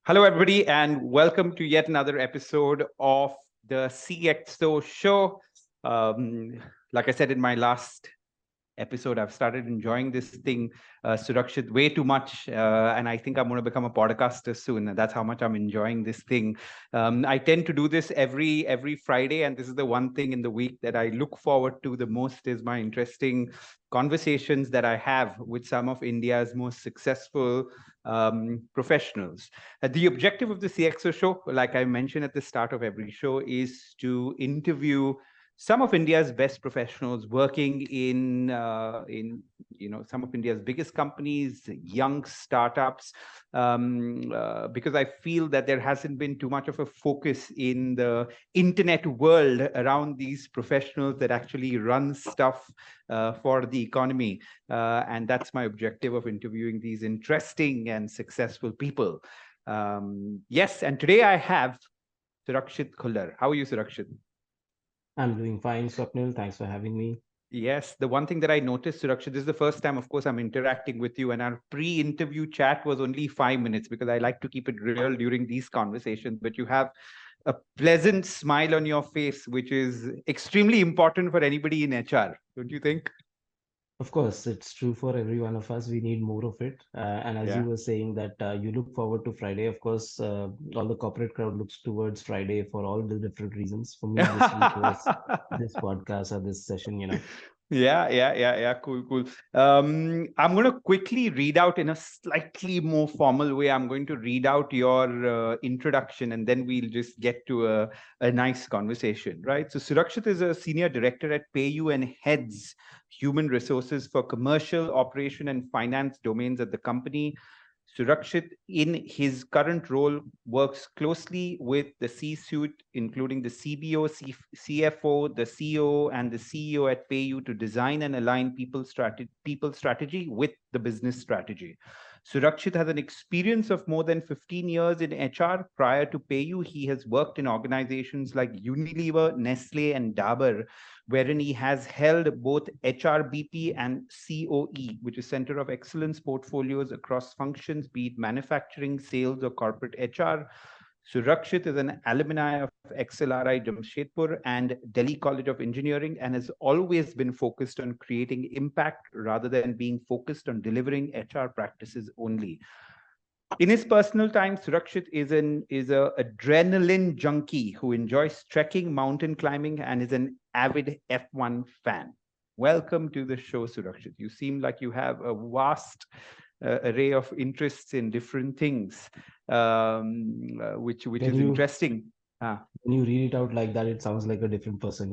Hello, everybody, and welcome to yet another episode of the CXO show. Like I said in my last episode, I've started enjoying this thing, Surakshit, way too much. And I think I'm going to become a podcaster soon. And that's how much I'm enjoying this thing. I tend to do this every Friday. And this is the one thing in the week that I look forward to the most is my interesting conversations that I have with some of India's most successful professionals. The objective of the CXO show, like I mentioned at the start of every show, is to interview some of India's best professionals working in some of India's biggest companies, young startups, because I feel that there hasn't been too much of a focus in the internet world around these professionals that actually run stuff for the economy, and that's my objective of interviewing these interesting and successful people. Yes, and today I have Surakshit Khullar. How are you, Surakshit? I'm doing fine, Swapnil. Thanks for having me. Yes, the one thing that I noticed, Surakshit, this is the first time, of course, I'm interacting with you, and our pre-interview chat was only 5 minutes because I like to keep it real during these conversations. But you have a pleasant smile on your face, which is extremely important for anybody in HR, don't you think? Of course, it's true for every one of us. We need more of it. And as you Yeah. were saying that you look forward to Friday, of course, all the corporate crowd looks towards Friday for all the different reasons. For me, this week was this podcast or this session. Yeah. Cool, cool. I'm going to quickly read out in a slightly more formal way. I'm going to read out your introduction and then we'll just get to a nice conversation, right? So, Surakshit is a senior director at PayU and heads human resources for commercial, operation, and finance domains at the company. Surakshit, in his current role, works closely with the C-suite, including the CBO, CFO, the CEO, and the CEO at PayU to design and align people strategy with the business strategy. Surakshit has an experience of more than 15 years in HR. Prior to PayU, he has worked in organizations like Unilever, Nestle, and Dabur, wherein he has held both HRBP and COE, which is Center of Excellence portfolios across functions, be it manufacturing, sales, or corporate HR. Surakshit is an alumni of XLRI Jamshedpur and Delhi College of Engineering and has always been focused on creating impact rather than being focused on delivering HR practices only. In his personal time, Surakshit is a adrenaline junkie who enjoys trekking, mountain climbing, and is an avid F1 fan. Welcome to the show, Surakshit. You seem like you have a vast array of interests in different things, which When is you interesting. Ah. when you read it out like that, it sounds like a different person.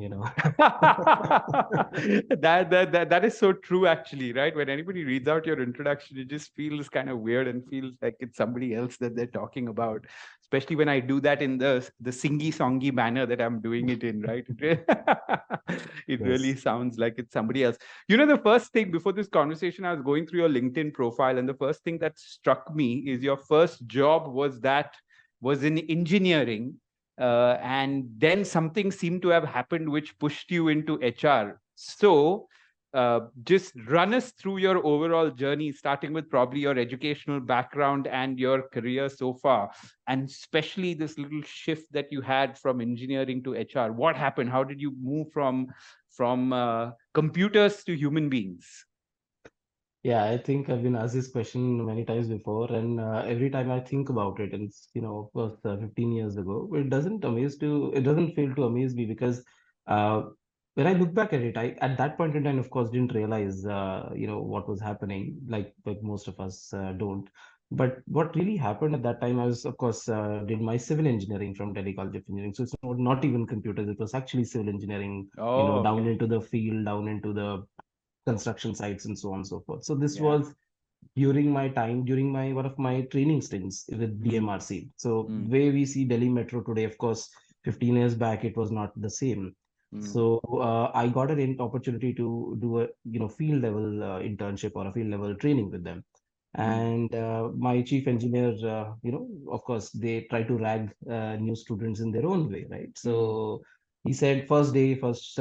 That is so true, actually, right? When anybody reads out your introduction, it just feels kind of weird and feels like it's somebody else that they're talking about. Especially when I do that in the singy songy manner that I'm doing it in, right? It really Yes. sounds like it's somebody else. You know, the first thing before this conversation, I was going through your LinkedIn profile, and the first thing that struck me is your first job was in engineering, and then something seemed to have happened which pushed you into HR. So, just run us through your overall journey, starting with probably your educational background and your career so far, and especially this little shift that you had from engineering to HR. What happened? How did you move from computers to human beings? Yeah, I think I've been asked this question many times before, and every time I think about it, and of course, 15 years ago, it doesn't fail to amaze me because uh, when I look back at it, I at that point in time, of course, didn't realize, what was happening, like most of us don't. But what really happened at that time, I was, of course, did my civil engineering from Delhi College of Engineering. So it's not even computers; it was actually civil engineering, Oh, down okay. into the field, down into the construction sites and so on and so forth. So this Yeah. was during my one of my training stints with Mm, DMRC. So mm, the way we see Delhi Metro today, of course, 15 years back it was not the same. mm, So I got an opportunity to do a field level internship or a field level training with them. mm, And my chief engineer, of course, they try to rag new students in their own way, right? mm, So he said first day, first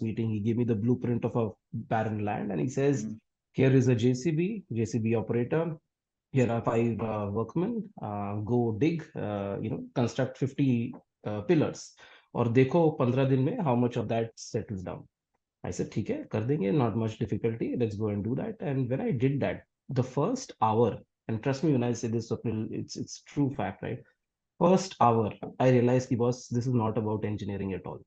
meeting, he gave me the blueprint of a barren land, and he says, mm, here is a JCB operator. here are five workmen, go dig, construct 50 pillars, और देखो 15 दिन में how much of that settles down. I said, ठीक है, कर देंगे, not much difficulty, let's go and do that. And when I did that, the first hour, and trust me when I say this, Swapnil, it's true fact, right? First hour, I realized, boss, this is not about engineering at all.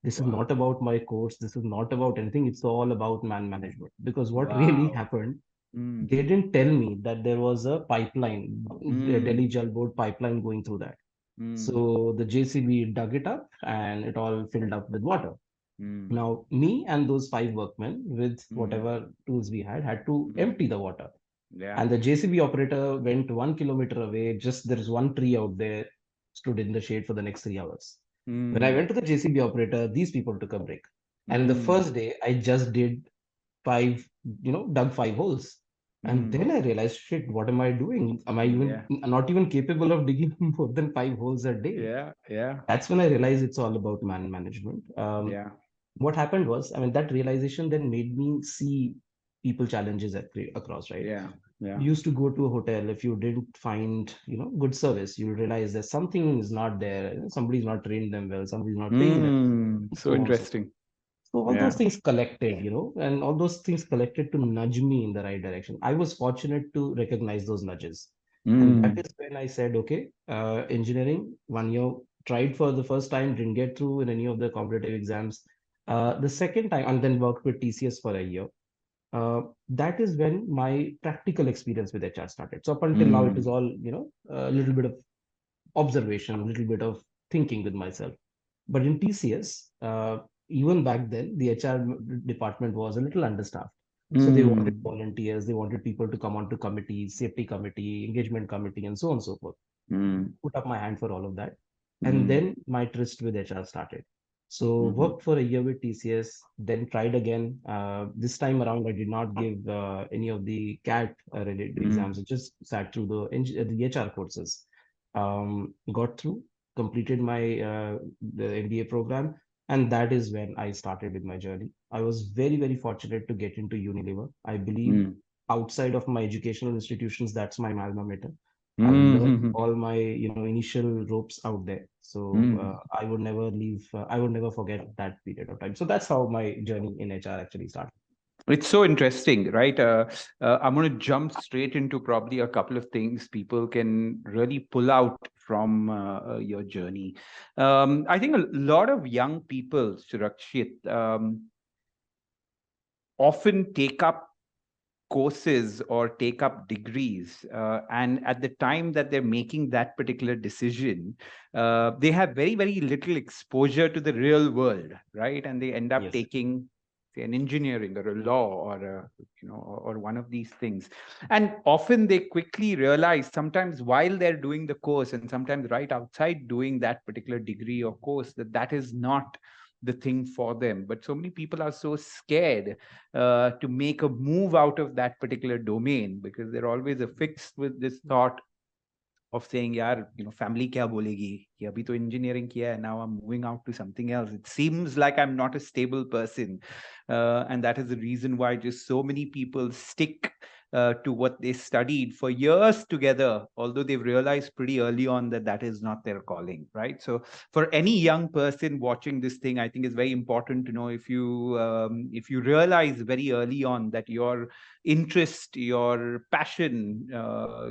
This is Wow. not about my course. This is not about anything. It's all about man management. Because what really Wow. happened, Mm. they didn't tell me that there was a pipeline, a Mm. Delhi Jal Board pipeline going through that. Mm. So the JCB dug it up and it all filled up with water. Mm. Now, me and those five workmen, with Mm. whatever tools we had to Mm. empty the water. Yeah. And the JCB operator went 1 kilometer away. Just there is one tree out there, stood in the shade for the next 3 hours. When I Mm. went to the JCB operator, these people took a break. And the Mm. first day, I just did five, dug 5 holes. And Mm. then I realized, shit, what am I doing? Am I even Yeah. not even capable of digging more than 5 holes a day? Yeah. Yeah. That's when I realized it's all about man management. Yeah. What happened was, I mean, that realization then made me see people challenges across, right? Yeah. Yeah. You used to go to a hotel, if you didn't find, good service, you realize that something is not there. Somebody's not trained them well, somebody's not paying them, Mm. So so on, so interesting. so all those Yeah. things collected, and all those things collected to nudge me in the right direction. I was fortunate to recognize those nudges. And that Mm. is when I said, okay, engineering, 1 year, tried for the first time, didn't get through in any of the competitive exams. The second time, and then worked with TCS for a year. That is when my practical experience with HR started. So up until now, it is Mm. all, a little bit of observation, a little bit of thinking with myself. But in TCS, even back then, the HR department was a little understaffed. So they wanted Mm. volunteers, they wanted people to come onto committees, safety committee, engagement committee, and so on and so forth. Mm. Put up my hand for all of that. And Mm. then my tryst with HR started. So Mhm. worked for a year with TCS, then tried again. This time around, I did not give any of the CAT related exams. Mm. I just sat through the HR courses. Got through, completed my the MBA program, and that is when I started with my journey. I was very, very fortunate to get into Unilever. I believe Mm. outside of my educational institutions, that's my alma mater. I've learned Mhm. all my initial ropes out there, so Mm. I would never leave. I would never forget that period of time. So that's how my journey in HR actually started. It's so interesting, right? I'm going to jump straight into probably a couple of things people can really pull out from your journey. I think a lot of young people, Surakshit, often take up courses or take up degrees, and at the time that they're making that particular decision, they have very, very little exposure to the real world, right? And they end up Yes. taking, say, an engineering or a law or a, or one of these things, and often they quickly realize, sometimes while they're doing the course and sometimes right outside doing that particular degree or course, that that is not the thing for them. But so many people are so scared to make a move out of that particular domain, because they're always affixed with this thought of saying, yaar, family kya bolegi कि अभी तो engineering किया है, now I'm moving out to something else. It seems like I'm not a stable person, and that is the reason why just so many people stick to what they studied for years together, although they've realized pretty early on that that is not their calling, right? So for any young person watching this thing, I think it's very important to know, if you realize very early on that your interest, your passion,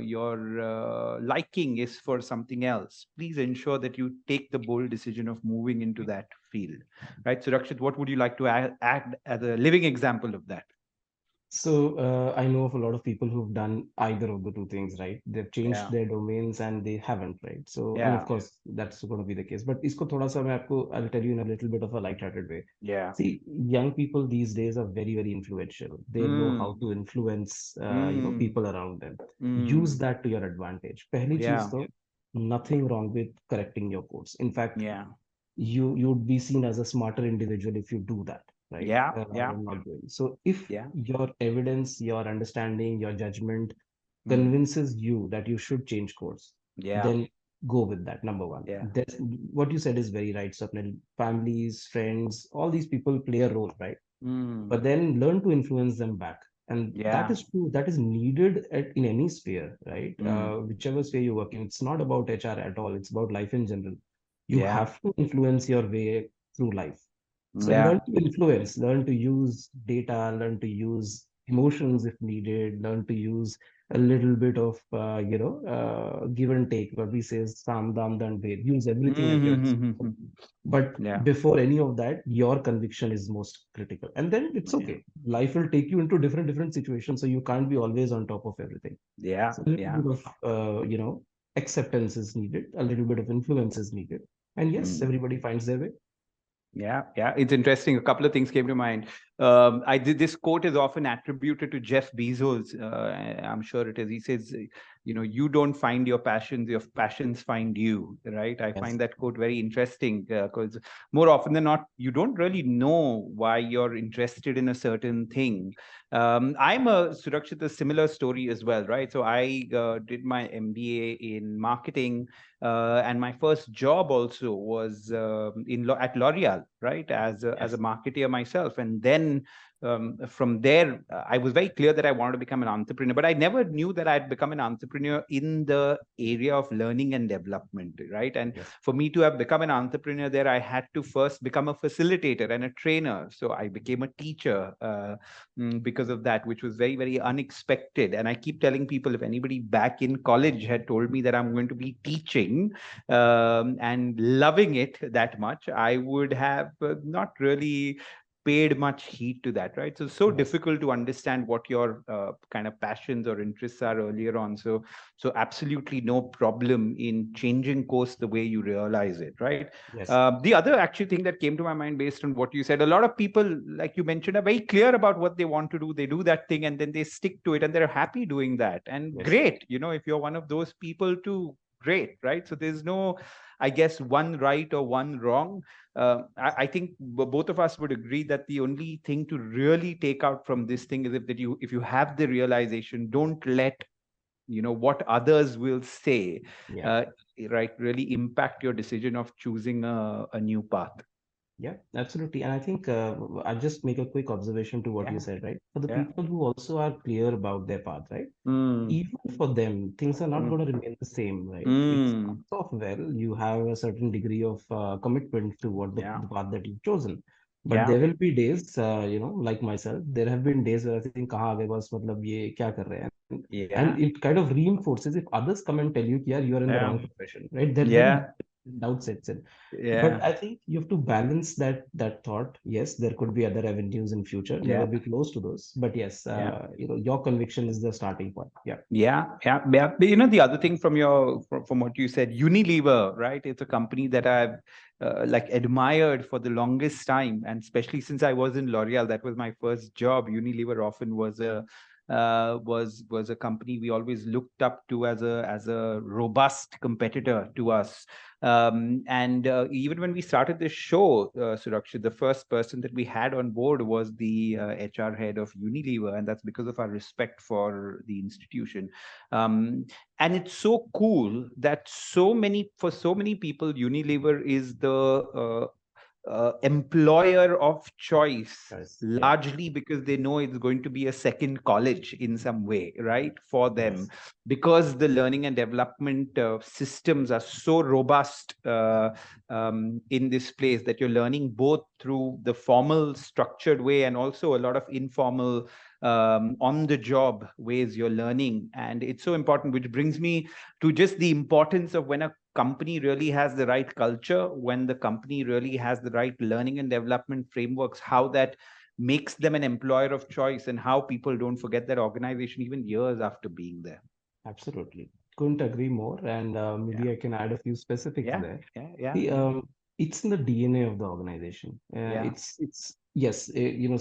your liking is for something else, please ensure that you take the bold decision of moving into that field, right? So, Rakshit, what would you like to add as a living example of that? So I know of a lot of people who've done either of the two things, right? They've changed Yeah, their domains and they haven't, right? So, and of yeah, course, that's going to be the case. But isko thoda sa main aapko, I'll tell you in a little bit of a light-hearted way. yeah. See, young people these days are very, very influential. They know how Mm, to influence, mm, people around them. Use mm. that to your advantage. Pehli cheez Yeah, to, nothing wrong with correcting your course. In fact, yeah, you'd be seen as a smarter individual if you do that, right, yeah, rather yeah, than not doing so. If yeah. your evidence, your understanding, your judgment Mm, convinces you that you should change course, yeah, then go with that. Number one, yeah. what you said is very right, Swapnil. Families, friends, all these people play a role, right? Mm, But then learn to influence them back. And that Yeah. is true. That is needed in any sphere, right? Mm. Whichever sphere you work in. It's not about HR at all. It's about life in general. You Yeah. have to influence your way through life. So Yeah. learn to influence, learn to use data, learn to use emotions if needed, learn to use a little bit of, give and take. What we say is sam, dam, dan, ved. Use everything at your disposal. Mm-hmm. But Yeah. before any of that, your conviction is most critical. And then it's Yeah. okay. Life will take you into different situations. So you can't be always on top of everything. Yeah. So a little Yeah. bit of, acceptance is needed, a little bit of influence is needed. And yes, Mm. everybody finds their way. Yeah, yeah, it's interesting. A couple of things came to mind. I did this quote is often attributed to Jeff Bezos. I'm sure it is. He says, you don't find your passions; your passions find you. Right? I Yes, find that quote very interesting because more often than not, you don't really know why you're interested in a certain thing. I'm a Surakshit, a similar story as well, right? So I did my MBA in marketing. And my first job also was at L'Oreal, right, as a yes, marketer myself. And then from there, I was very clear that I wanted to become an entrepreneur, but I never knew that I'd become an entrepreneur in the area of learning and development, right? And yes, for me to have become an entrepreneur there, I had to first become a facilitator and a trainer. So I became a teacher because of that, which was very, very unexpected. And I keep telling people, if anybody back in college had told me that I'm going to be teaching and loving it that much, I would have not really paid much heed to that, right? So yes, difficult to understand what your kind of passions or interests are earlier on. So absolutely no problem in changing course the way you realize it, right? yes, The other actually thing that came to my mind based on what you said, a lot of people, like you mentioned, are very clear about what they want to do. They do that thing and then they stick to it and they're happy doing that. And yes, great, if you're one of those people too, great, right? So there's no, I guess, one right or one wrong. I think both of us would agree that the only thing to really take out from this thing is if you have the realization, don't let what others will say, yeah. uh, right, really impact your decision of choosing a new path. Yeah, absolutely. And I think I'll just make a quick observation to what you Yeah, said, right? For the yeah. people who also are clear about their path, right? Mm, Even for them, things are not mm, going to remain the same, right? It mm, starts off well. You have a certain degree of commitment to what yeah, the path that you've chosen. But yeah, there will be days, like myself, there have been days where I think, कहाँ आ गए बस मतलब ये क्या कर रहे हैं? And yeah, it kind of reinforces if others come and tell you, yeah, you are in the yeah, wrong profession, right? Then yeah, doubt sets in. But yeah, I think you have to balance that thought. Yes, there could be other avenues in future. Never yeah, be close to those. But yes, yeah. your conviction is the starting point. Yeah. Yeah, yeah, yeah. But, the other thing from what you said, Unilever, right? It's a company that I've like admired for the longest time, and especially since I was in L'Oreal, that was my first job. Unilever often was a company we always looked up to as a robust competitor to us. And even when we started this show, Surakshit, the first person that we had on board was the HR head of Unilever, and that's because of our respect for the institution. Um, and it's so cool that for so many people, Unilever is the employer of choice, Yes. Yeah. largely because they know it's going to be a second college in some way, right, for them, Yes. because the learning and development systems are so robust in this place that you're learning both through the formal structured way and also a lot of informal on the job ways you're learning. And it's so important, which brings me to just the importance of when a company really has the right culture, when the company really has the right learning and development frameworks, how that makes them an employer of choice and how people don't forget that organization even years after being there. Absolutely. Couldn't agree more. And Yeah, maybe I can add a few specifics yeah, there. yeah, yeah, See, yeah, it's in the DNA of the organization. yeah, It's yes,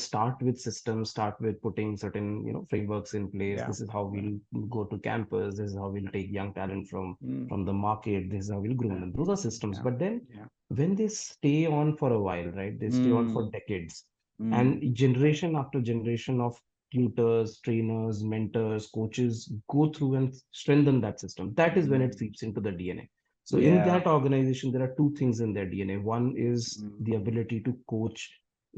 start with systems, start with putting certain, frameworks in place. yeah, This is how yeah. we'll go to campus. This is how we'll take young talent Mm, from the market. This is how we'll groom yeah, them. Those are systems. yeah, But then yeah. when they stay on for a while, right? They stay on for Mm, decades, mm, and generation after generation of tutors, trainers, mentors, coaches go through and strengthen that system. That is when it mm, seeps into the DNA. So in yeah. that organization, there are two things in their DNA. One is the Mm, ability to coach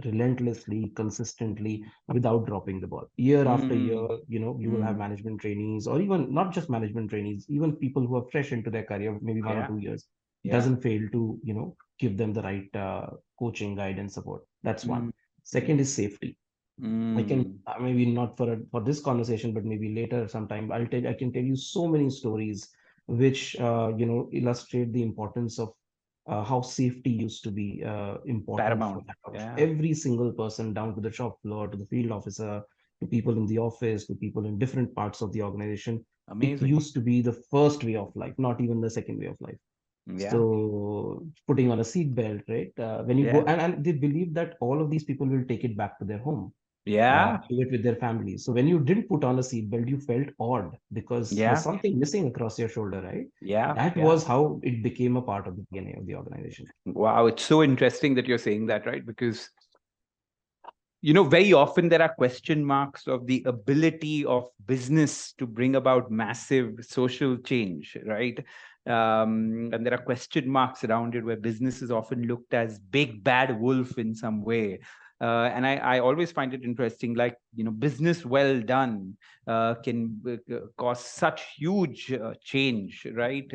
relentlessly, consistently, without dropping the ball. Year after year, Mm, you will have mm, management trainees, or even not just management trainees, even people who are fresh into their career, maybe one or yeah, 2 years, yeah. doesn't fail to, give them the right coaching, guidance, support. That's one. Mm, Second is safety. I can mm, maybe not for this conversation, but maybe later sometime I can tell you so many stories which illustrate the importance of how safety used to be important for paramount. that Yeah, every single person, down to the shop floor, to the field officer, to people in the office, to people in different parts of the organization. It amazing. used to be the first way of life, not even the second way of life. Yeah, So putting on a seat belt, right? When you go, yeah, and they believe that all of these people will take it back to their home, yeah, do it with their families. So when you didn't put on a seatbelt, you felt odd because there's yeah, something missing across your shoulder, right? yeah, That yeah. was how it became a part of the DNA of the organization. Wow, it's so interesting that you're saying that, right? Because very often there are question marks of the ability of business to bring about massive social change, right? And there are question marks around it where business is often looked as big bad wolf in some way. And I always find it interesting, like, business well done can cause such huge change, right?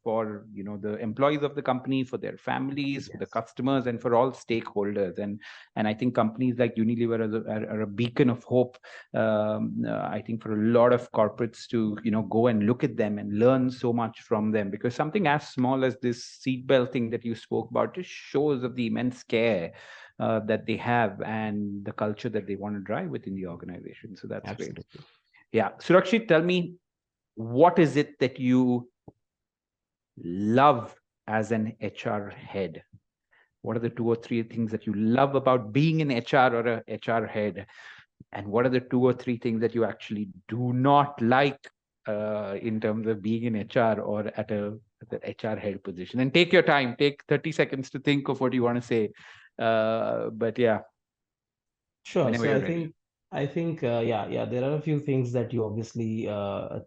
For, the employees of the company, for their families, for the Yes, customers, and for all stakeholders. And I think companies like Unilever are a beacon of hope. I think for a lot of corporates to go and look at them and learn so much from them, because something as small as this seatbelt thing that you spoke about just shows of the immense care that they have and the culture that they want to drive within the organization. So that's great. absolutely. Yeah, Surakshit, tell me, what is it that you love as an HR head? What are the 2 or 3 things that you love about being an HR or a HR head? And what are the 2 or 3 things that you actually do not like in terms of being in HR or at the HR head position? And take your time, take 30 seconds to think of what you want to say. But yeah, Sure. whenever So you're I ready. think yeah, there are a few things that you obviously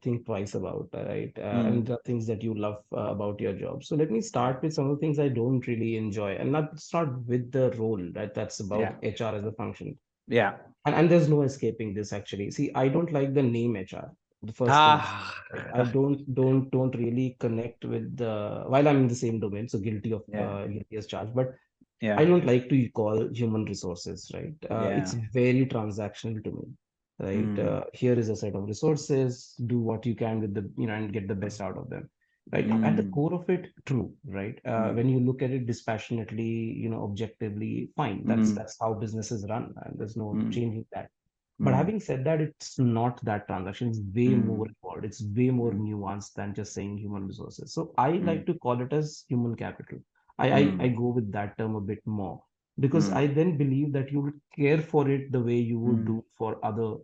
think twice about, right? And Mm, the things that you love about your job. So let me yeah, start with some of the things I don't really enjoy, and not start with the role, right? That's yeah, about HR as a function. yeah. And there's no escaping this actually. See, I don't like the name HR. The first thing is, Ah, right? I don't really connect with the, while I'm in the same domain, so yeah, guilty as charged, but I yeah, don't like to call human resources, right? It's yeah. very transactional to me, right? Mm, Here is a set of resources, do what you can with and get the best out of them, right? At the mm, core of it, true, right? mm, When you look at it dispassionately, objectively, fine. mm, That's how businesses run, and there's no mm, changing that. But mm, having said that, it's not that transaction. It's way more mm, involved. It's way more mm, nuanced than just saying human resources. So I mm, like to call it as human capital. I mm, go with that term a bit more because mm, I then believe that you would care for it the way you would mm, do for other,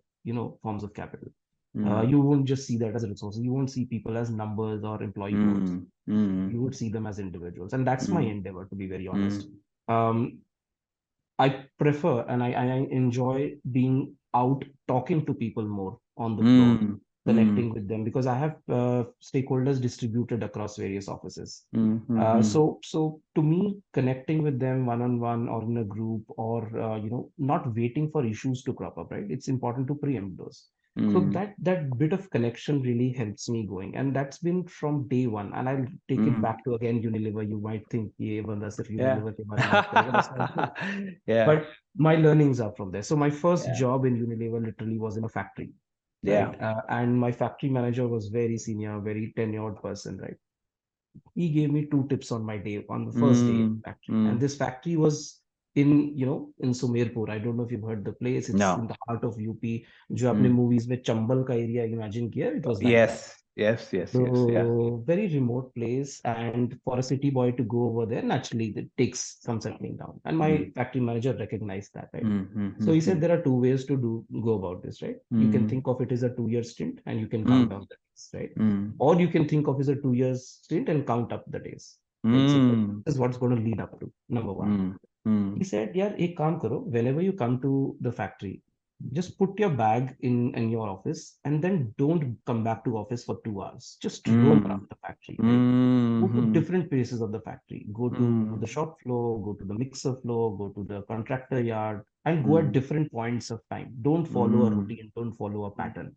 forms of capital. mm, You won't just see that as resources. You won't see people as numbers or employee codes. mm, mm, You would see them as individuals, and that's my mm, endeavor, to be very honest. mm, Um, I prefer and I enjoy being out talking to people more on the floor, mm, mm, connecting with them because I have stakeholders distributed across various offices. mm, mm, So to me, connecting with them one on one or in a group or not waiting for issues to crop up, right? It's important to preempt those. So mm, that bit of connection really helps me going, and that's been from day one. And I'll take it mm. back to again Unilever. You might think, ये बंदा सिर्फ Yeah. Unilever के बारे में बात करेगा. That's not true. Yeah. But my learnings are from there. So my first Yeah. job in Unilever literally was in a factory, Yeah. right? And my factory manager was very senior, very tenured person, right? He gave me two tips on my day, on the first day in Mm, the factory. And mm. this factory was in Sumerpur. I don't know if you've heard the place. It's in No. the heart of UP. जो आपने Mm. movies में चंबल का area imagine किया, it was like that. Yes. Yes. Yes. Yes. Yeah. So very remote place, and for a city boy to go over there, naturally it takes some settling down. And my Mm, factory manager recognized that, right? mm, mm, So mm, he said mm, there are two ways to go about this, right? You can mm, think of it as a 2 year stint and you can count mm, down the days, right? mm, Or you can think of it as a 2 years stint and count up the days, right? So this mm, is what's going to lead up to number one. mm, He mm, said, "Yeah, एक काम करो. Whenever you come to the factory, just put your bag in your office and then don't come back to office for 2 hours. Just roam around Mm. the factory, right? Go to Mm-hmm. different places of the factory. Go to the Mm. shop floor, go to the mixer floor, go to the contractor yard, and go at Mm. different points of time. Don't follow a Mm. routine, don't follow a pattern,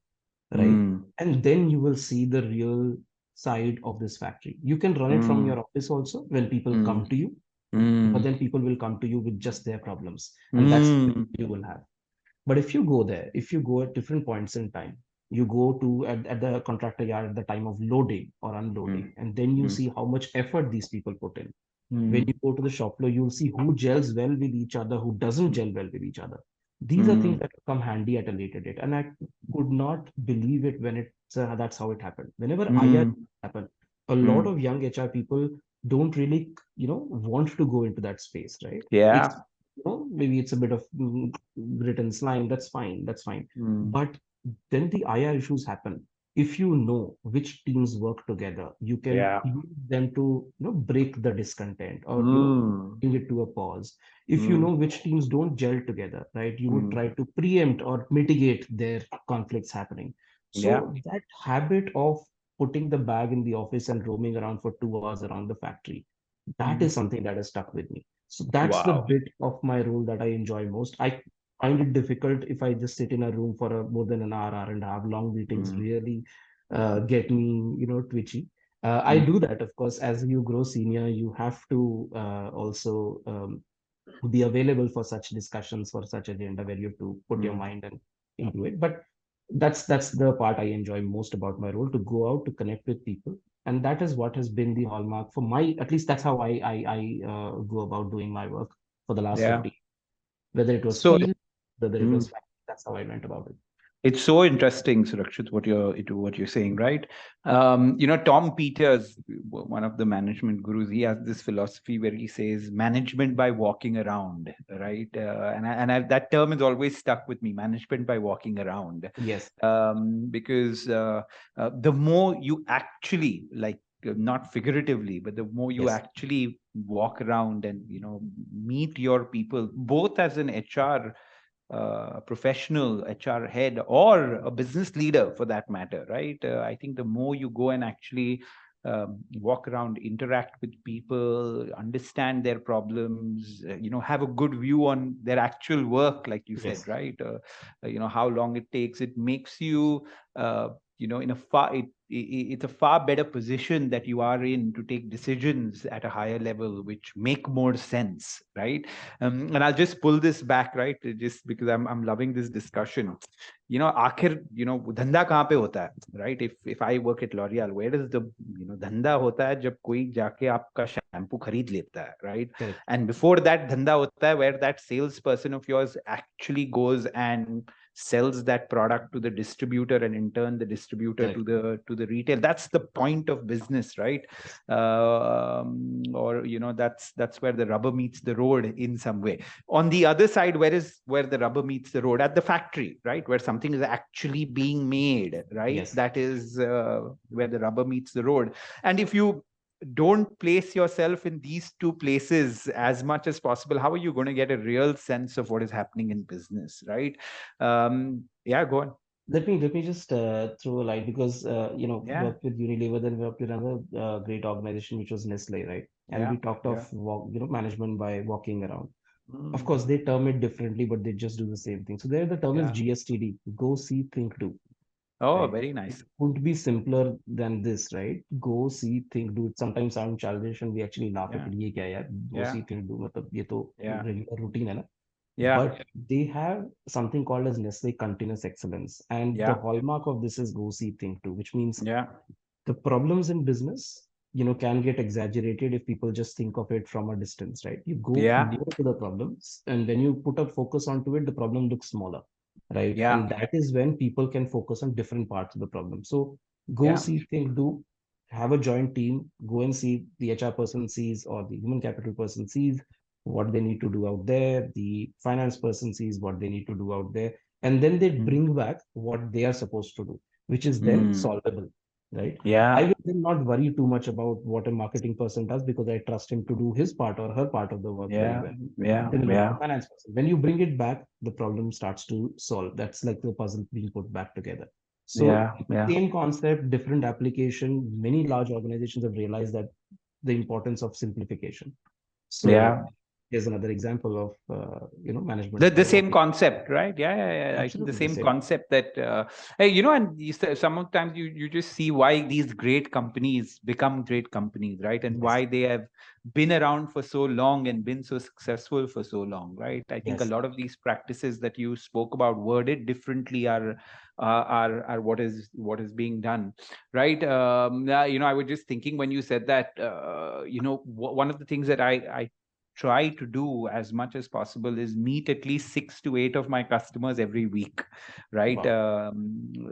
right? Mm. And then you will see the real side of this factory. You can run it from Mm. your office also when people Mm. come to you, but Mm. then people will come to you with just their problems, and that's the Mm. you will have. But if you go there, if you go at different points in time, you go to at the contractor yard at the time of loading or unloading, Mm. and then you Mm. see how much effort these people put in. When Mm. you go to the shop floor, you'll see who gels well with each other, who doesn't gel well with each other. These are things Mm. that come handy at a later date. And I could not believe it when that's how it happened. Whenever IR Mm. happened, a lot Mm. of young HR people don't really, want to go into that space, right? It's, Yeah. maybe it's a bit of written slang. That's fine. That's fine. Mm. But then the IR issues happen. If you know which teams work together, you can Yeah. use them to break the discontent, or Mm. bring it to a pause. If you Mm. know which teams don't gel together, right, you would Mm. try to preempt or mitigate their conflicts happening. Yeah. So that habit of putting the bag in the office and roaming around for 2 hours around the factory, that Mm. is something that has stuck with me. So that's the Wow. bit of my role that I enjoy most. I find it difficult if I just sit in a room for more than an hour and have long meetings. Mm. Really get me, twitchy. I Mm. do that, of course. As you grow senior, you have to also be available for such discussions, for such agenda where you have to put your Mm. mind and into it. But that's the part I enjoy most about my role, to go out to connect with people, and that is what has been the hallmark for my. At least that's how I go about doing my work for the last Yeah. 50. Whether it was So, field, whether it mm. was factory, that's how I went about it. It's so interesting, Surakshit, what you're saying, right? Tom Peters, one of the management gurus, he has this philosophy where he says management by walking around, right? That term has always stuck with me, management by walking around, Yes, because the more you actually like. Not figuratively, but the more you yes, actually walk around and meet your people, both as an HR professional HR head or a business leader for that matter, right? I think the more you go and actually walk around, interact with people, understand their problems, have a good view on their actual work, like you said, yes, right? How long it takes, it makes you, in a far, it's a far better position that you are in to take decisions at a higher level, which make more sense, right? And I'll just pull this back, right? Just because I'm loving this discussion. आखिर धंधा कहाँ पे होता है, right? If I work at L'Oreal, where does the धंधा होता है जब कोई जाके आपका शैम्पू खरीद लेता है, right? correct, And before that धंधा होता है where that salesperson of yours actually goes and sells that product to the distributor, and in turn the distributor correct. to the retail. That's the point of business, right? Yes, Or that's where the rubber meets the road in some way. On the other side, where the rubber meets the road? At the factory, right, where something is actually being made, right? yes. That is where the rubber meets the road. And if you don't place yourself in these two places as much as possible, how are you going to get a real sense of what is happening in business, right? Yeah, go on. Let me just throw a light, because Yeah, worked with Unilever, then worked with another great organization which was Nestle, right? And yeah, we talked yeah. of management by walking around. Of Mm, course, they term it differently, but they just do the same thing. So there, the term is yeah. GSTD: go, see, think, do. Oh, Right? very It nice. could be simpler than this, right? Go, see, think, do. It sometimes sounds childish, and we actually laugh at Yeah, it. ये क्या है यार? Go, yeah, see, think, do. मतलब ये तो yeah, regular routine है ना? yeah, But they have something called as Nestle Continuous Excellence, and the yeah, hallmark of this is go, see, think, do, which means yeah, the problems in business, can get exaggerated if people just think of it from a distance, right? You go yeah, near to the problems, and when you put a focus onto it, the problem looks smaller, right? yeah, And that is when people can focus on different parts of the problem. So go, yeah. see, think, do. Have a joint team. Go and see, the HR person sees, or the human capital person sees what they need to do out there. The finance person sees what they need to do out there, and then they Mm, bring back what they are supposed to do, which is then mm, solvable. right? I Yeah. will then not worry too much about what a marketing person does because I trust him to do his part or her part of the work very Yeah. well. Yeah. Similar with the Yeah. finance person. When you bring it back, the problem starts to solve. That's like the puzzle being put back together. So Yeah. Yeah. same concept, different application. Many large organizations have realized that the importance of simplification. So Yeah. here's another example of The management same working. concept, right? Yeah, yeah, yeah. I think the Absolutely the same same. concept that hey, and sometimes you just see why these great companies become great companies, right? And Yes. why they have been around for so long and been so successful for so long, right? I think a Yes. lot of these practices that you spoke about, worded differently, are what is being done, right? I was just thinking when you said that, one of the things that I try to do as much as possible is meet at least 6 to 8 of my customers every week, right? Wow.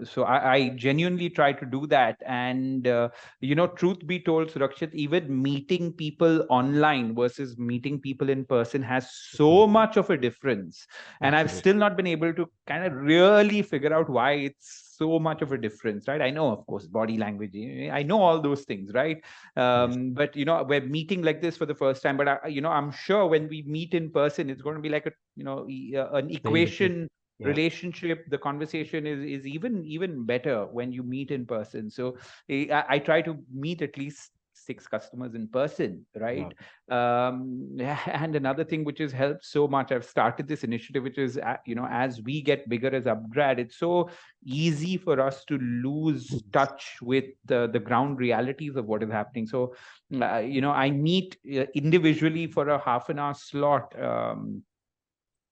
So I genuinely try to do that. And truth be told, Surakshit, even meeting people online versus meeting people in person has so much of a difference, and I've Absolutely. still not been able to kind of really figure out why it's so much of a difference, right? I know, of course, body language, I know all those things, right? Yes. But we're meeting like this for the first time, but I'm sure when we meet in person, it's going to be like an Very different. equation Yeah. relationship. The conversation is even better when you meet in person. So I try to meet at least 6 customers in person, right? Wow. And another thing which has helped so much, I've started this initiative, which is as we get bigger as upgrad, it's so easy for us to lose touch with the ground realities of what is happening. So I meet individually for a half an hour slot,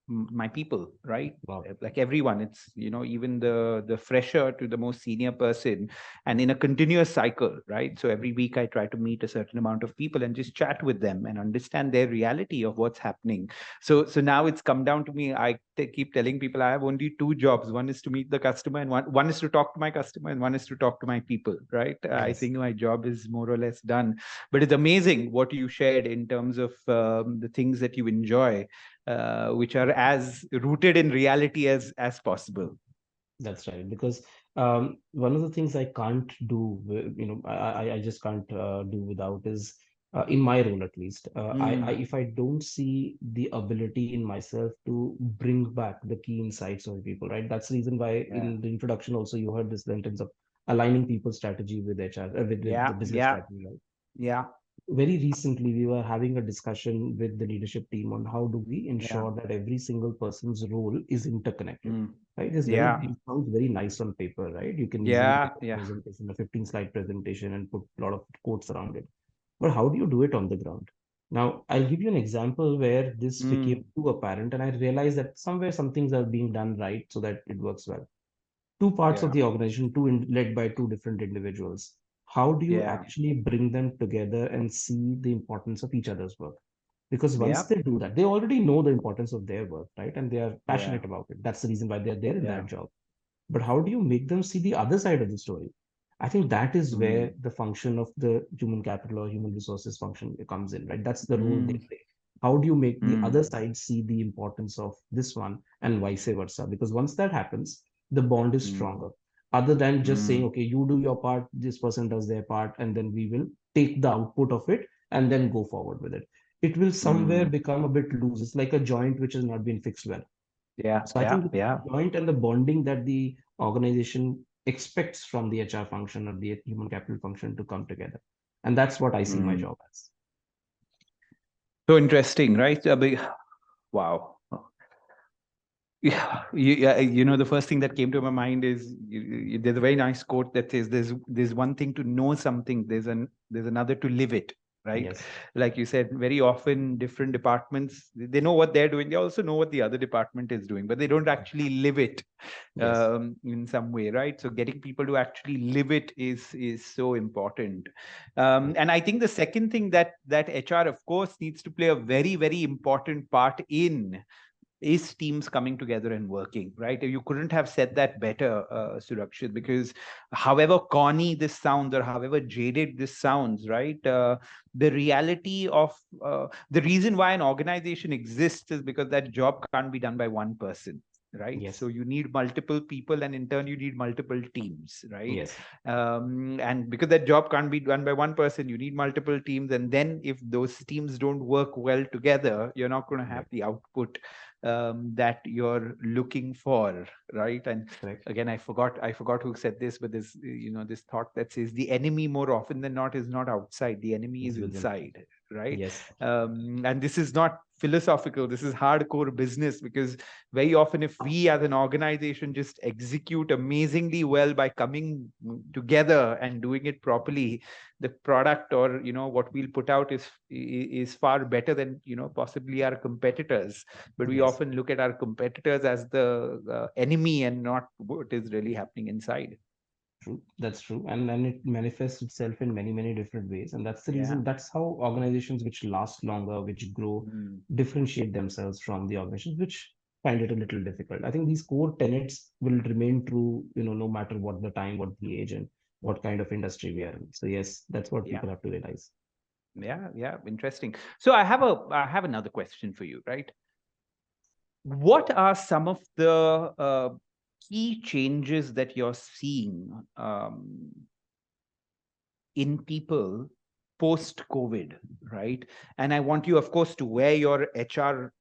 my people, right? Wow. Like everyone, it's even the fresher to the most senior person, and in a continuous cycle, right? So every week I try to meet a certain amount of people and just chat with them and understand their reality of what's happening. So now it's come down to me. I keep telling people I have only 2 jobs. One is to meet the customer, and one is to talk to my customer, and one is to talk to my people, right? I Yes. think my job is more or less done. But it's amazing what you shared in terms of the things that you enjoy, which are as rooted in reality as possible. That's right. Because one of the things I can't do, I just can't do without is in my role at least. I Mm, if I don't see the ability in myself to bring back the key insights of people, right? That's the reason why yeah, in the introduction also you heard this sentence of aligning people's strategy with HR, with yeah, the business yeah, strategy, right? yeah, Very recently we were having a discussion with the leadership team on how do we yeah, ensure that every single person's role is interconnected, mm, right? yeah, It sounds very nice on paper, right? You can easily yeah, take a yeah. presentation, a 15 slide presentation, and put a lot of quotes around it, but how do you do it on the ground? Now I'll give you an example where this became Mm, too apparent and I realized that somewhere some things are being done right so that it works well. Two parts of yeah, the organization, led by two different individuals. How do you yeah, actually bring them together and see the importance of each other's work? Because once yeah, they do that, they already know the importance of their work, right? And they are yeah, passionate about it. That's the reason why they're there in yeah. that job. But how do you make them see the other side of the story? I think that is Mm, where the function of the human capital or human resources function comes in, right? That's the role they mm, play. How do you make the other mm, side see the importance of this one and vice versa? Because once that happens, the bond is mm, stronger. Other than just saying, mm, okay, you do your part, this person does their part, and then we will take the output of it and then go forward with it. It will somewhere mm. become a bit loose. It's like a joint which has not been fixed well. Yeah, So I yeah, think it's yeah. the joint and the bonding that the organization expects from the HR function or the human capital function to come together. And that's what I see my Mm. job as. So interesting, right? Wow. Yeah, the first thing that came to my mind is there's a very nice quote that says there's one thing to know something, there's another to live it, right? Yes, Like you said, very often different departments, they know what they're doing, they also know what the other department is doing, but they don't actually live it yes, in some way, right? So getting people to actually live it is so important. And I think the second thing that HR, of course, needs to play a very, very important part in is teams coming together and working, right? You couldn't have said that better, Surakshit, because however corny this sounds or however jaded this sounds, right? The reality of the reason why an organization exists is because that job can't be done by one person, right? So Yes. you need multiple people, and in turn you need multiple teams, right? Yes. And because that job can't be done by one person, you need multiple teams, and then if those teams don't work well together, you're not going to have Correct. the output that you're looking for, right? And Correct. again, I forgot who said this, but this, this thought that says the enemy more often than not is not outside, the enemy is Is within. inside, right? Yes. And this is not philosophical, this is hardcore business, because very often if we as an organization just execute amazingly well by coming together and doing it properly, the product, or what we'll put out is far better than possibly our competitors. But we Yes. often look at our competitors as the enemy and not what is really happening inside. True, that's true, and it manifests itself in many many different ways, and that's the Yeah. reason. That's how organizations which last longer, which grow, Mm. differentiate themselves from the organizations which find it a little difficult. I think these core tenets will remain true, no matter what the time, what the age, and what kind of industry we are in. So yes, that's what Yeah. people have to realize. Yeah. Yeah. Interesting. So I have another question for you, right? What are some of the key changes that you're seeing in people post COVID, right? And I want you, of course, to wear your HR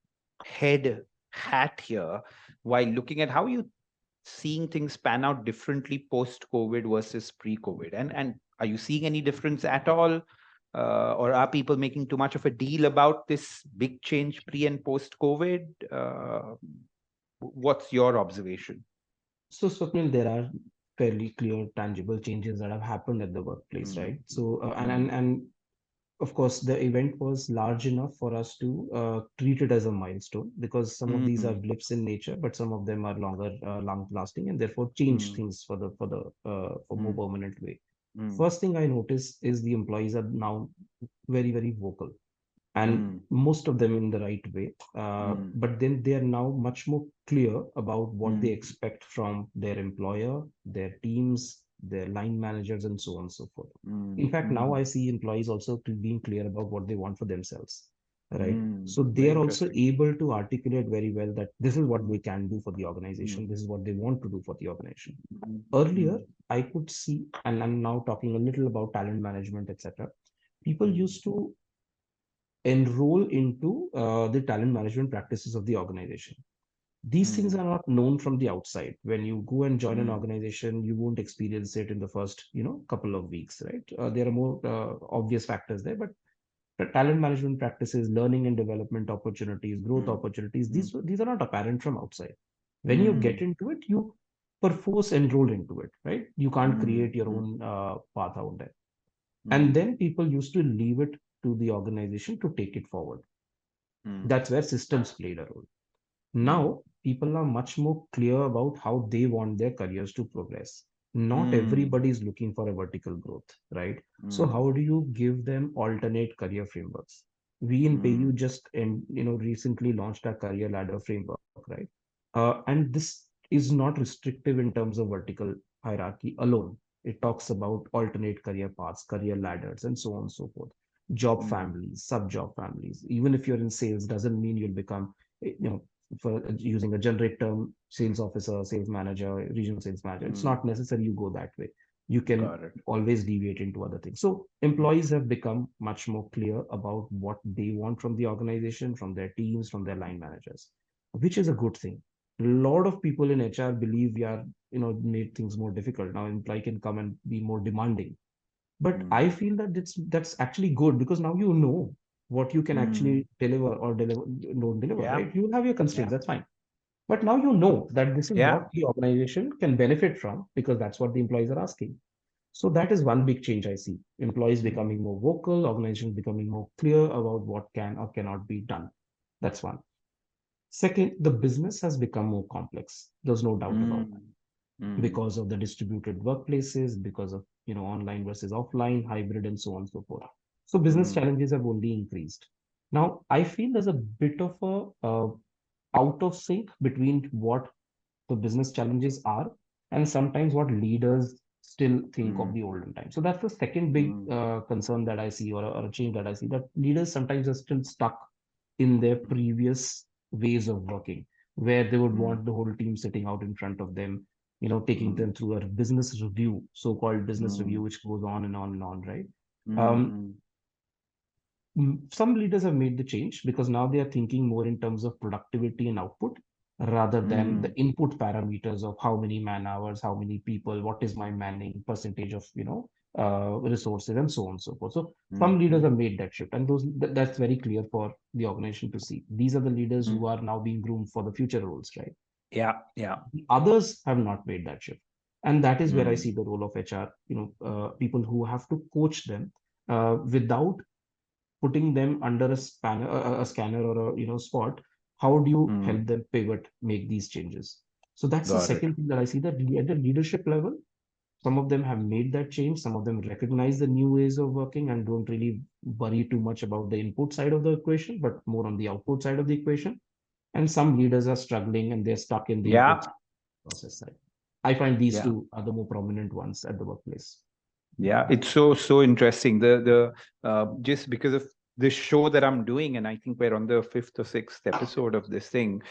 head hat here while looking at how you seeing things pan out differently post COVID versus pre COVID. And are you seeing any difference at all? Or are people making too much of a deal about this big change pre and post COVID? What's your observation? So Swapnil, there are fairly clear, tangible changes that have happened at the workplace, Mm, right? So mm, and of course, the event was large enough for us to treat it as a milestone, because some of these are mm, blips in nature, but some of them are longer, long lasting, and therefore change mm, things for more mm, permanent way. mm, First thing I notice is the employees are now very very vocal, and mm, most of them in the right way. mm, But then they are now much more clear about what they mm, expect from their employer, their teams, their line managers, and so on and so forth. mm, In fact, now mm, I see employees also being clear about what they want for themselves. Right. mm. So they Very are also interesting. able to articulate very well that this is what Mm, they can do for the organization. mm, This is what they want to do for the organization. mm, Earlier, mm, I could see, and I'm now talking a little about talent management, etc. People mm, used to enroll into the talent management practices of the organization. These things mm, are not known from the outside. When you go and join an mm, organization, you won't experience it in the first, couple of weeks, right? There are more obvious factors there, but the talent management practices, learning and development opportunities, growth mm, opportunities, mm, these are not apparent from outside. When you get mm, into it, you perforce enroll into it, right? You can't mm, create your mm, own path out there. And mm, then people used to leave it to the organization to take it forward. mm, That's where systems played a role. mm, Now, people are much more clear about how they want their careers to progress. Not mm, everybody is looking for a vertical growth, right? So, mm, how do you give them alternate career frameworks? We in mm, PayU just recently launched our career ladder framework, right? And this is not restrictive in terms of vertical hierarchy alone. It talks about alternate career paths, career ladders, and so on and so forth. Job mm, families, sub job families. Even if you're in sales, doesn't mean you'll become, for using a generic term, sales officer, sales manager, regional sales manager. It's mm. not necessary you go that way. You can Got it. always deviate into other things. So Mm, employees have become much more clear about what they want from the organization, from their teams, from their line managers, which is a good thing. A lot of people in HR believe we are, made things more difficult. Now employee can come and be more demanding. But mm, I feel that that's actually good, because now you know what you can mm. actually deliver or don't deliver, Yeah. right? You will have your Yeah. constraints, that's fine. But now you know that this is Yeah. what the organization can benefit from, because that's what the employees are asking. So that is one big change I see. Employees Mm, becoming more vocal, organizations becoming more clear about what can or cannot be done. That's one. Second, the business has become more complex. There's no doubt about mm, that, mm, because of the distributed workplaces, because of online versus offline, hybrid, and so on and so forth. So business mm, challenges have only increased. Now, I feel there's a bit of a out of sync between what the business challenges are and sometimes what leaders still think of mm, the olden times. So that's the second big mm, concern that I see, or a change that I see, that leaders sometimes are still stuck in their mm, previous ways of working. where they would Mm, want the whole team sitting out in front of them, taking them mm, through a business review, so-called business review, mm, which goes on and on and on, right? Um, mm, some leaders have made the change because now they are thinking more in terms of productivity and output rather than the mm, input parameters of how many man hours, how many people, what is my manning, percentage of, resources, and so on and so forth. So some mm, leaders mm, have made that shift, and that's very clear for the organization to see. These are the leaders who mm. are now being groomed for the future roles, right? Yeah, yeah. The others have not made that shift, and that is where I Mm, see the role of HR. People who have to coach them without putting them under a scanner or a spot. How do you mm. help them pivot, make these changes? So that's the Got it. second thing that I see, that at the leadership level, some of them have made that change. Some of them recognize the new ways of working and don't really worry too much about the input side of the equation, but more on the output side of the equation. And some leaders are struggling and they're stuck in the Yeah, input process side. I find these yeah. two are the more prominent ones at the workplace. Yeah, it's so interesting. The just because of this show that I'm doing, and I think we're on the fifth or sixth episode of this thing.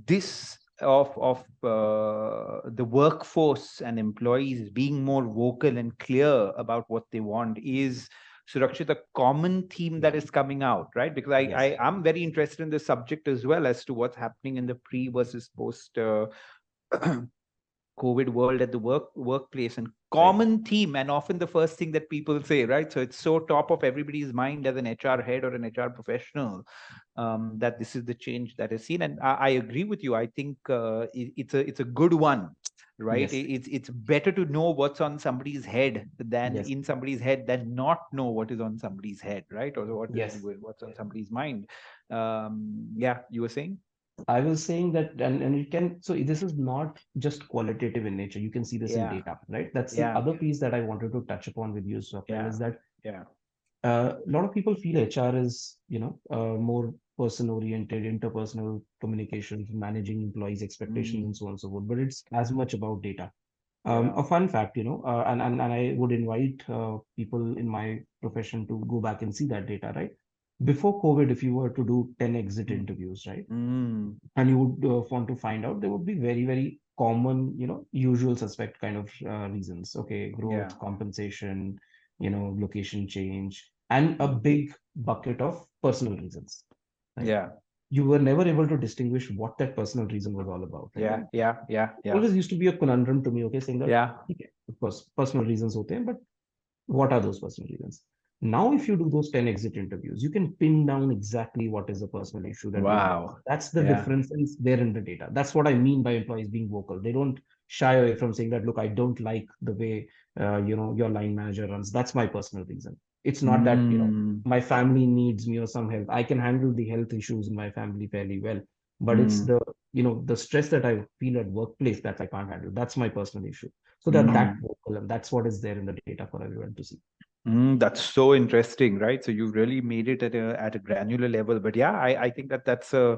This of the workforce and employees being more vocal and clear about what they want is Surakshit, a common theme that Yeah. is coming out, right? Because I Yes. am very interested in this subject as well as to what's happening in the pre versus post COVID world at the workplace, and Right. common theme, and often the first thing that people say, right? So it's so top of everybody's mind as an HR head or an HR professional, that this is the change that is seen, and I agree with you. I think it's a good one, right? Yes. It's better to know what's on somebody's head than Yes. in somebody's head than not know what is on somebody's head, right? Or Yes. what's on somebody's mind. Yeah, you were saying? I was saying that, and it can, so this is not just qualitative in nature. You can see this in Yeah, data, right? That's the yeah, other piece that I wanted to touch upon with you, Swapnil, yeah, is that yeah. a lot of people feel HR is, more person oriented, interpersonal communications, managing employees' expectations, Mm, and so on and so forth. But it's as much about data. yeah. A fun fact, and I would invite people in my profession to go back and see that data, right? Before COVID, if you were to do 10 exit Mm, interviews, right? mm, And you would want to find out, there would be very, very common, usual suspect kind of reasons. Okay, yeah. growth, compensation, location change, and a Mm, big bucket of personal reasons, right? yeah. You were never able to distinguish what that personal reason was all about, right? Yeah. And Yeah. Yeah. Yeah. always used to be a conundrum to me, okay, saying that, Yeah. okay, of course, personal reasons hote hain, but what are those personal reasons? Now, if you do those 10 exit interviews, you can pin down exactly what is the personal issue that they have. Wow. That's the Yeah. difference there in the data. That's what I mean by employees being vocal. They don't shy away from saying that, look, I don't like the way, your line manager runs. That's my personal reason. It's not that, Mm, my family needs me or some help. I can handle the health issues in my family fairly well. But it's mm, the stress that I feel at workplace that I can't handle. That's my personal issue. So that mm. vocal, and that's what is there in the data for everyone to see. That's so interesting, right? So you've really made it at a granular level. But yeah, I think that's a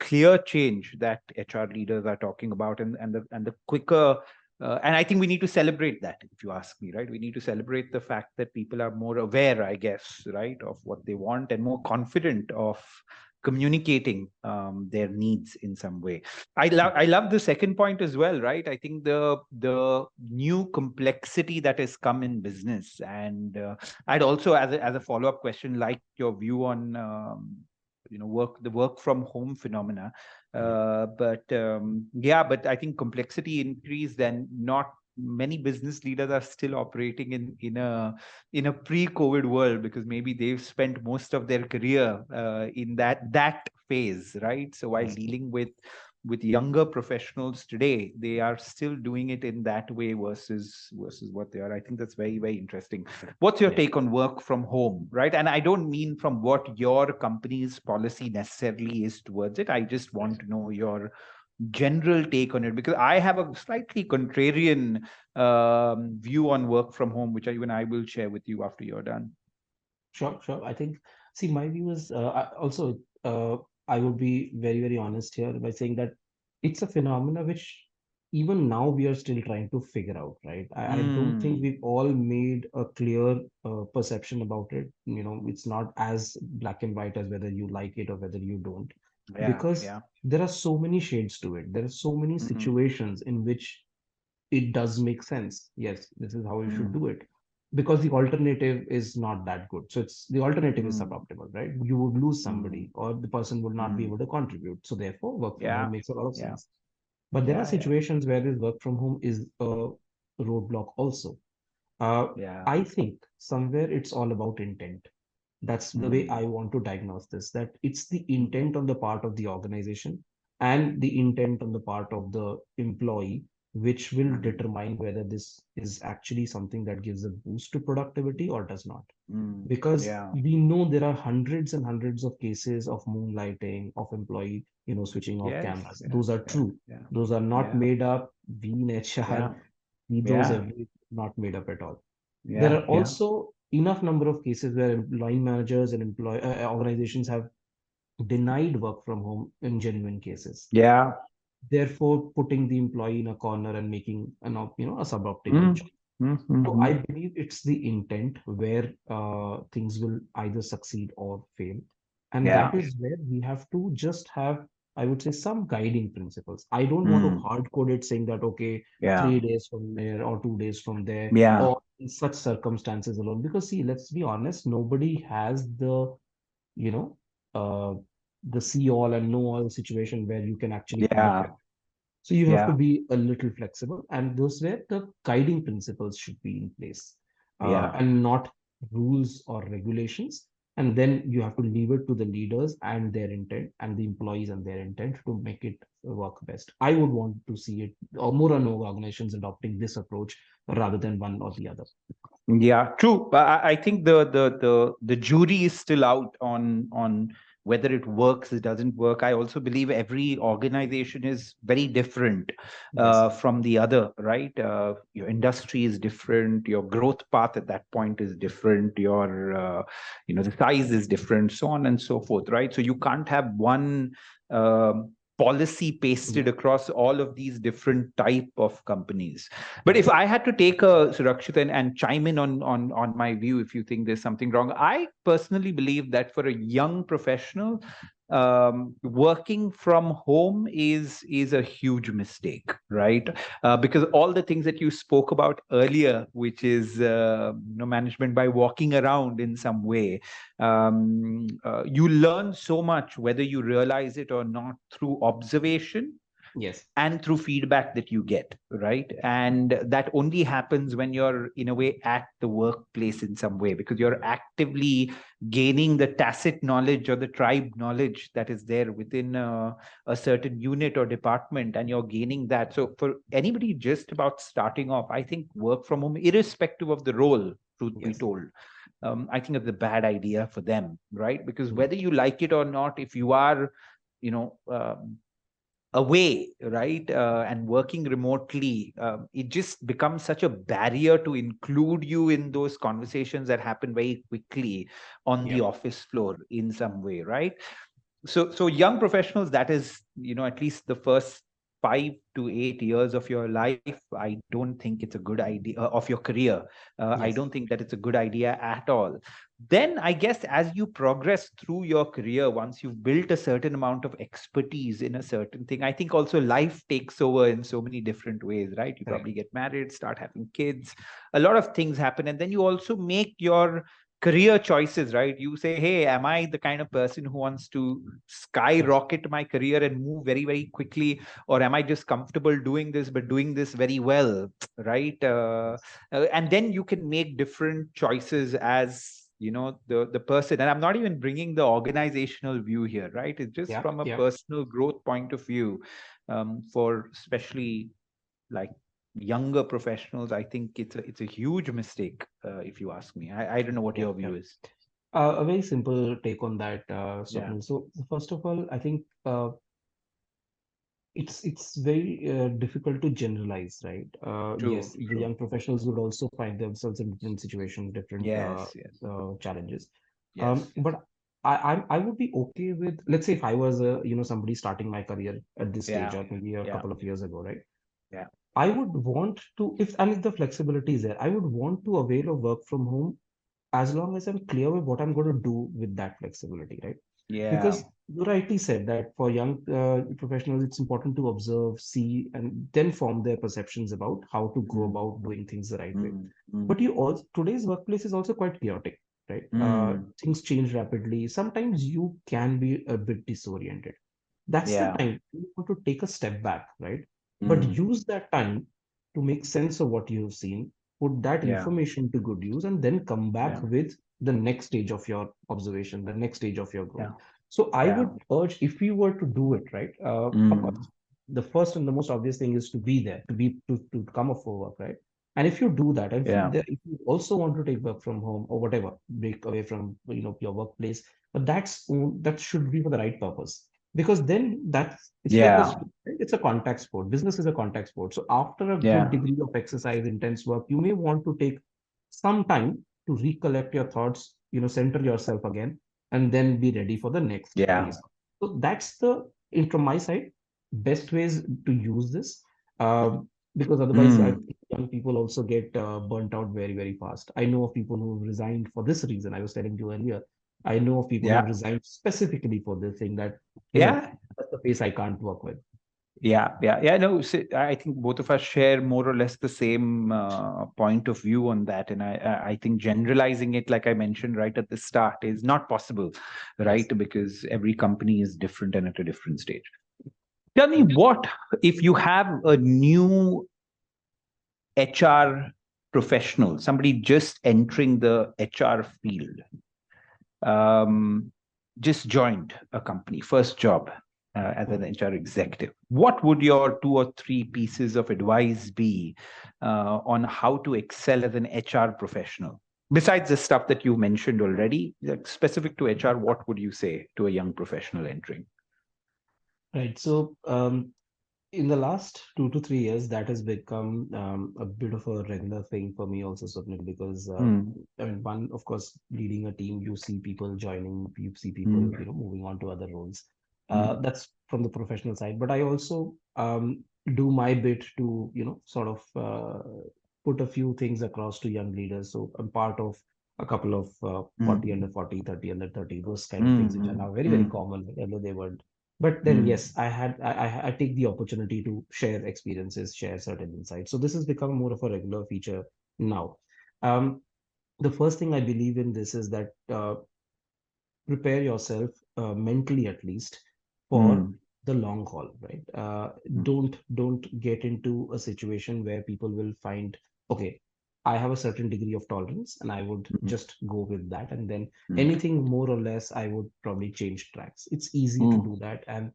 clear change that HR leaders are talking about, and the quicker. And I think we need to celebrate that, if you ask me, right? We need to celebrate the fact that people are more aware, I guess, right, of what they want and more confident of communicating their needs in some way. I love the second point as well, right? I think the new complexity that has come in business, and I'd also, as a follow up question, like your view on the work from home phenomena. Yeah. But I think complexity increased, and not many business leaders are still operating in a pre-COVID world, because maybe they've spent most of their career in that phase, right? So while Yes. dealing with younger professionals today, they are still doing it in that way versus what they are. I think that's very, very interesting. What's your Yeah. take on work from home, right? And I don't mean from what your company's policy necessarily is towards it. I just want to know your general take on it, because I have a slightly contrarian view on work from home, which even I will share with you after you're done. Sure, sure. I think, see, my view is also, I would be very, very honest here by saying that it's a phenomena which even now we are still trying to figure out, right? I don't think Mm, we've all made a clear perception about it. It's not as black and white as whether you like it or whether you don't. because Yeah. there are so many shades to it. There are so many Mm-hmm. situations in which it does make sense. Yes, this is how you should Mm, do it. Because the alternative is not that good. So it's the alternative is mm, suboptimal, right? You would lose mm, somebody or the person would not be mm. able to contribute. So therefore, work from home Yeah. makes a lot of Yeah. sense. But there are Yeah. situations where this work from home is a roadblock also. Uh, Yeah. I think somewhere it's all about intent. That's the way I Mm, want to diagnose this, that it's the mm, intent on the part of the organization and the intent on the part of the employee, which will mm, determine whether this is actually something that gives a boost to productivity or does not. mm. Because Yeah. we know there are hundreds and hundreds of cases of moonlighting, of employee, switching off Yes. cameras. Yes. Those are Yes. true. Yeah. Those are not Yeah. made up. We in Yeah. HR see those Yeah. every not made up at all. There Yeah. are Yeah. also enough number of cases where line managers and employ organizations have denied work from home in genuine cases, Yeah. therefore putting the employee in a corner and making a suboptimal Mm, choice. mm, So mm, I believe it's the intent where things will either succeed or fail. And that yeah. is where we have to just have, I would say, some guiding principles. I don't want to Mm, hard code it saying that, okay, yeah. 3 days from there or 2 days from there, Yeah. or in such circumstances alone. Because see, let's be honest, nobody has you know, uh, the see all and know all situation where you can actually predict it. Yeah. So you have to Yeah. be a little flexible, and those where the guiding principles should be in place, Yeah. and not rules or regulations. And then you have to leave it to the leaders and their intent, and the employees and their intent to make it work best. I would want to see it, or more and more organizations adopting this approach rather than one or the other. Yeah, true. But I think the jury is still out on whether it works, it doesn't work. I also believe every organization is very different Yes. from the other, right? Your industry is different, your growth path at that point is different, your the size is different, so on and so forth, right? So you can't have one policy Yeah. pasted across all of these different type of companies. But if I had to take a Surakshit and chime in on my view, if you think there's something wrong, I personally believe that for a young professional, working from home is a huge mistake, right? Because all the things that you spoke about earlier, which is management by walking around in some way, you learn so much whether you realize it or not through observation Yes. and through feedback that you get, right? And that only happens when you're in a way at the workplace in some way, because you're actively gaining the tacit knowledge or the tribe knowledge that is there within a certain unit or department, and you're gaining that. So for anybody just about starting off, I think work from home, irrespective of the role, truth be Yes. told, I think it's a bad idea for them, right? Because Yeah. whether you like it or not, if you are away, right, and working remotely, it just becomes such a barrier to include you in those conversations that happen very quickly on Yeah. the office floor in some way, right? So young professionals, that is, at least the first 5 to 8 years of your life, I don't think it's a good idea, of your career. I Yes. don't think that it's a good idea at all. Then I guess as you progress through your career, once you've built a certain amount of expertise in a certain thing, I think also life takes over in so many different ways, right? You Correct. probably get married, start having kids, a lot of things happen, and then you also make your career choices, right? You say, hey, am I the kind of person who wants to Yes. skyrocket my career and move very, very quickly? Or am I just comfortable doing this, but doing this very well, right? And then you can make different choices as the person. And I'm not even bringing the organizational view here, right? It's just Yeah. from a Yeah. personal growth point of view, for especially like younger professionals. I think it's a huge mistake, if you ask me. I don't know what Yeah. your Yeah. view is. A very simple take on that, Yeah. Swapnil. So first of all, I think it's very difficult to generalize, right? True, Yes, the true. young professionals would also find themselves in different situations, different Yes, yes, challenges. yes, yes. But I would be okay with, let's say, if I was somebody starting my career at this stage, Yeah, or maybe a yeah, couple of years ago, right? yeah. I would want to, if the flexibility is there, I would want to avail of work from home as long as I'm clear with what I'm going to do with that flexibility, right? Yeah. Because you rightly said that for young professionals, it's important to observe, see, and then form their perceptions about how to go Mm, about doing things the right way. mm, mm, But you also, today's workplace is also quite chaotic, right? mm. Things change rapidly. Sometimes you can be a bit disoriented. That's the Yeah. time you want to take a step back, right? But Mm, use that time to make sense of what you've seen, put that yeah. information to good use, and then come back Yeah. with the next stage of your observation, the next stage of your growth. Yeah. So I Yeah. would urge, if you were to do it, right? Of Mm, course, the first and the most obvious thing is to be there, to come up for work, right? And if you do that, and yeah. if you also want to take work from home or whatever, break away from your workplace, but that should be for the right purpose, because then it's like Yeah. it's a contact sport. Business is a contact sport. So after a good Yeah. degree of exercise, intense work, you may want to take some time to recollect your thoughts, center yourself again, and then be ready for the next Yeah. phase. So that's the, from my side, best ways to use this. Because otherwise, I Mm, think young people also get burnt out very, very fast. I know of people who resigned for this reason. I was telling you earlier. I know of people who yeah. resigned specifically for this thing that, Yeah. that's the pace I can't work with. Yeah, yeah, yeah. No, I think both of us share more or less the same point of view on that, and I think generalizing it, like I mentioned right at the start, is not possible, right? Yes. Because every company is different and at a different stage. Tell me, what if you have a new HR professional, somebody just entering the HR field, um, just joined a company, first job as an HR executive. What would your 2 or 3 pieces of advice be on how to excel as an HR professional? Besides the stuff that you mentioned already, like specific to HR, what would you say to a young professional entering? Right. So, in the last 2 to 3 years, that has become a bit of a regular thing for me also, Swapnil, because Mm, I mean, one, of course, leading a team, you see people joining, you see people, mm, moving on to other roles. mm, That's from the professional side, but I also do my bit to, sort of put a few things across to young leaders. So I'm part of a couple of 40 mm, under 40, 30 under 30, those kind of things, which are mm, now very, very mm, common. Earlier they weren't. But then, mm, yes, I take the opportunity to share experiences, share certain insights. So this has become more of a regular feature now. Um, the first thing I believe in this is that prepare yourself mentally, at least, for mm, the long haul, right? mm, Don't get into a situation where people will find, okay, I have a certain degree of tolerance and I would mm, just go with that, and then mm, anything more or less I would probably change tracks. It's easy to mm, do that, and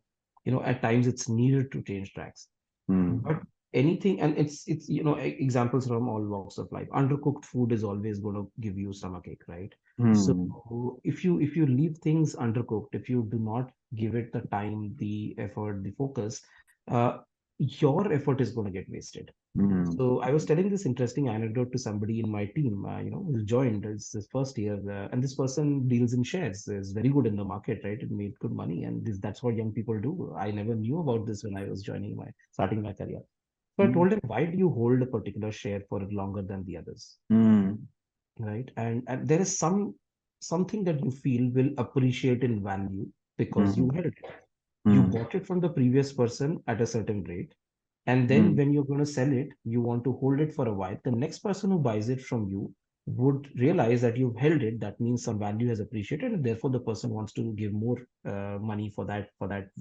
at times it's needed to change tracks. mm. But anything, and it's examples from all walks of life. Undercooked food is always going to give you stomachache, right? So Mm, if you leave things undercooked, if you do not give it the time, the effort, the focus, uh, your effort is going to get wasted. mm, So I was telling this interesting anecdote to somebody in my team, who joined. It's his first year, and this person deals in shares, is very good in the market, right? It made good money, and that's what young people do. I never knew about this when I was starting my career. So I mm, told him, why do you hold a particular share for longer than the others, mm, right? And there is something that you feel will appreciate in value because you mm, held it. You mm, bought it from the previous person at a certain rate, and then mm, when you're going to sell it, you want to hold it for a while. The next person who buys it from you would realize that you've held it. That means some value has appreciated, and therefore the person wants to give more money for that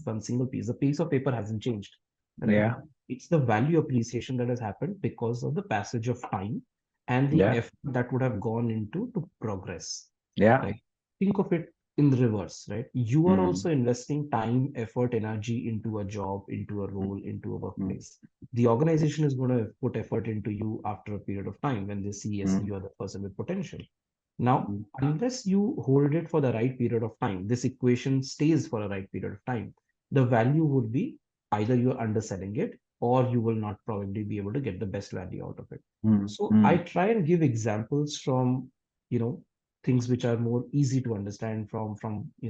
one single piece. The piece of paper hasn't changed, right? yeah, It's the value appreciation that has happened because of the passage of time and the yeah, effort that would have gone into to progress, yeah, right? Think of it in the reverse, right? You are mm, also investing time, effort, energy into a job, into a mm, role, into a mm, workplace. The organization is going to put effort into you after a period of time when they see, yes, mm, you are the person with potential. Now, mm, unless you hold it for the right period of time, this equation stays for a right period of time. The value would be either you're underselling it or you will not probably be able to get the best value out of it. mm, So I mm. try and give examples from, you know, things which are more easy to understand from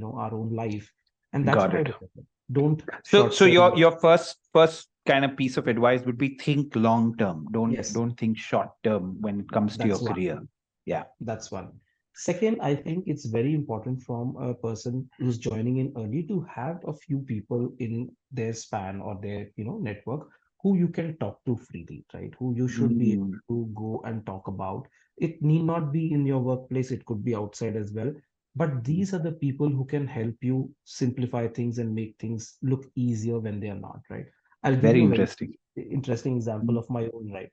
our own life. And that's Got what I it. would recommend. Don't So short term. your first kind of piece of advice would be think long term. Don't Yes, don't think short term when it comes to your that's one. career. Yeah. That's one. Second, I think it's very important from a person who's joining in early to have a few people in their span or their, network who you can talk to freely, right? Who you should be able Mm, to go and talk about. It need not be in your workplace, it could be outside as well. But these are the people who can help you simplify things and make things look easier when they are not, right? I'll give very you a very interesting. interesting example Mm, of my own, right?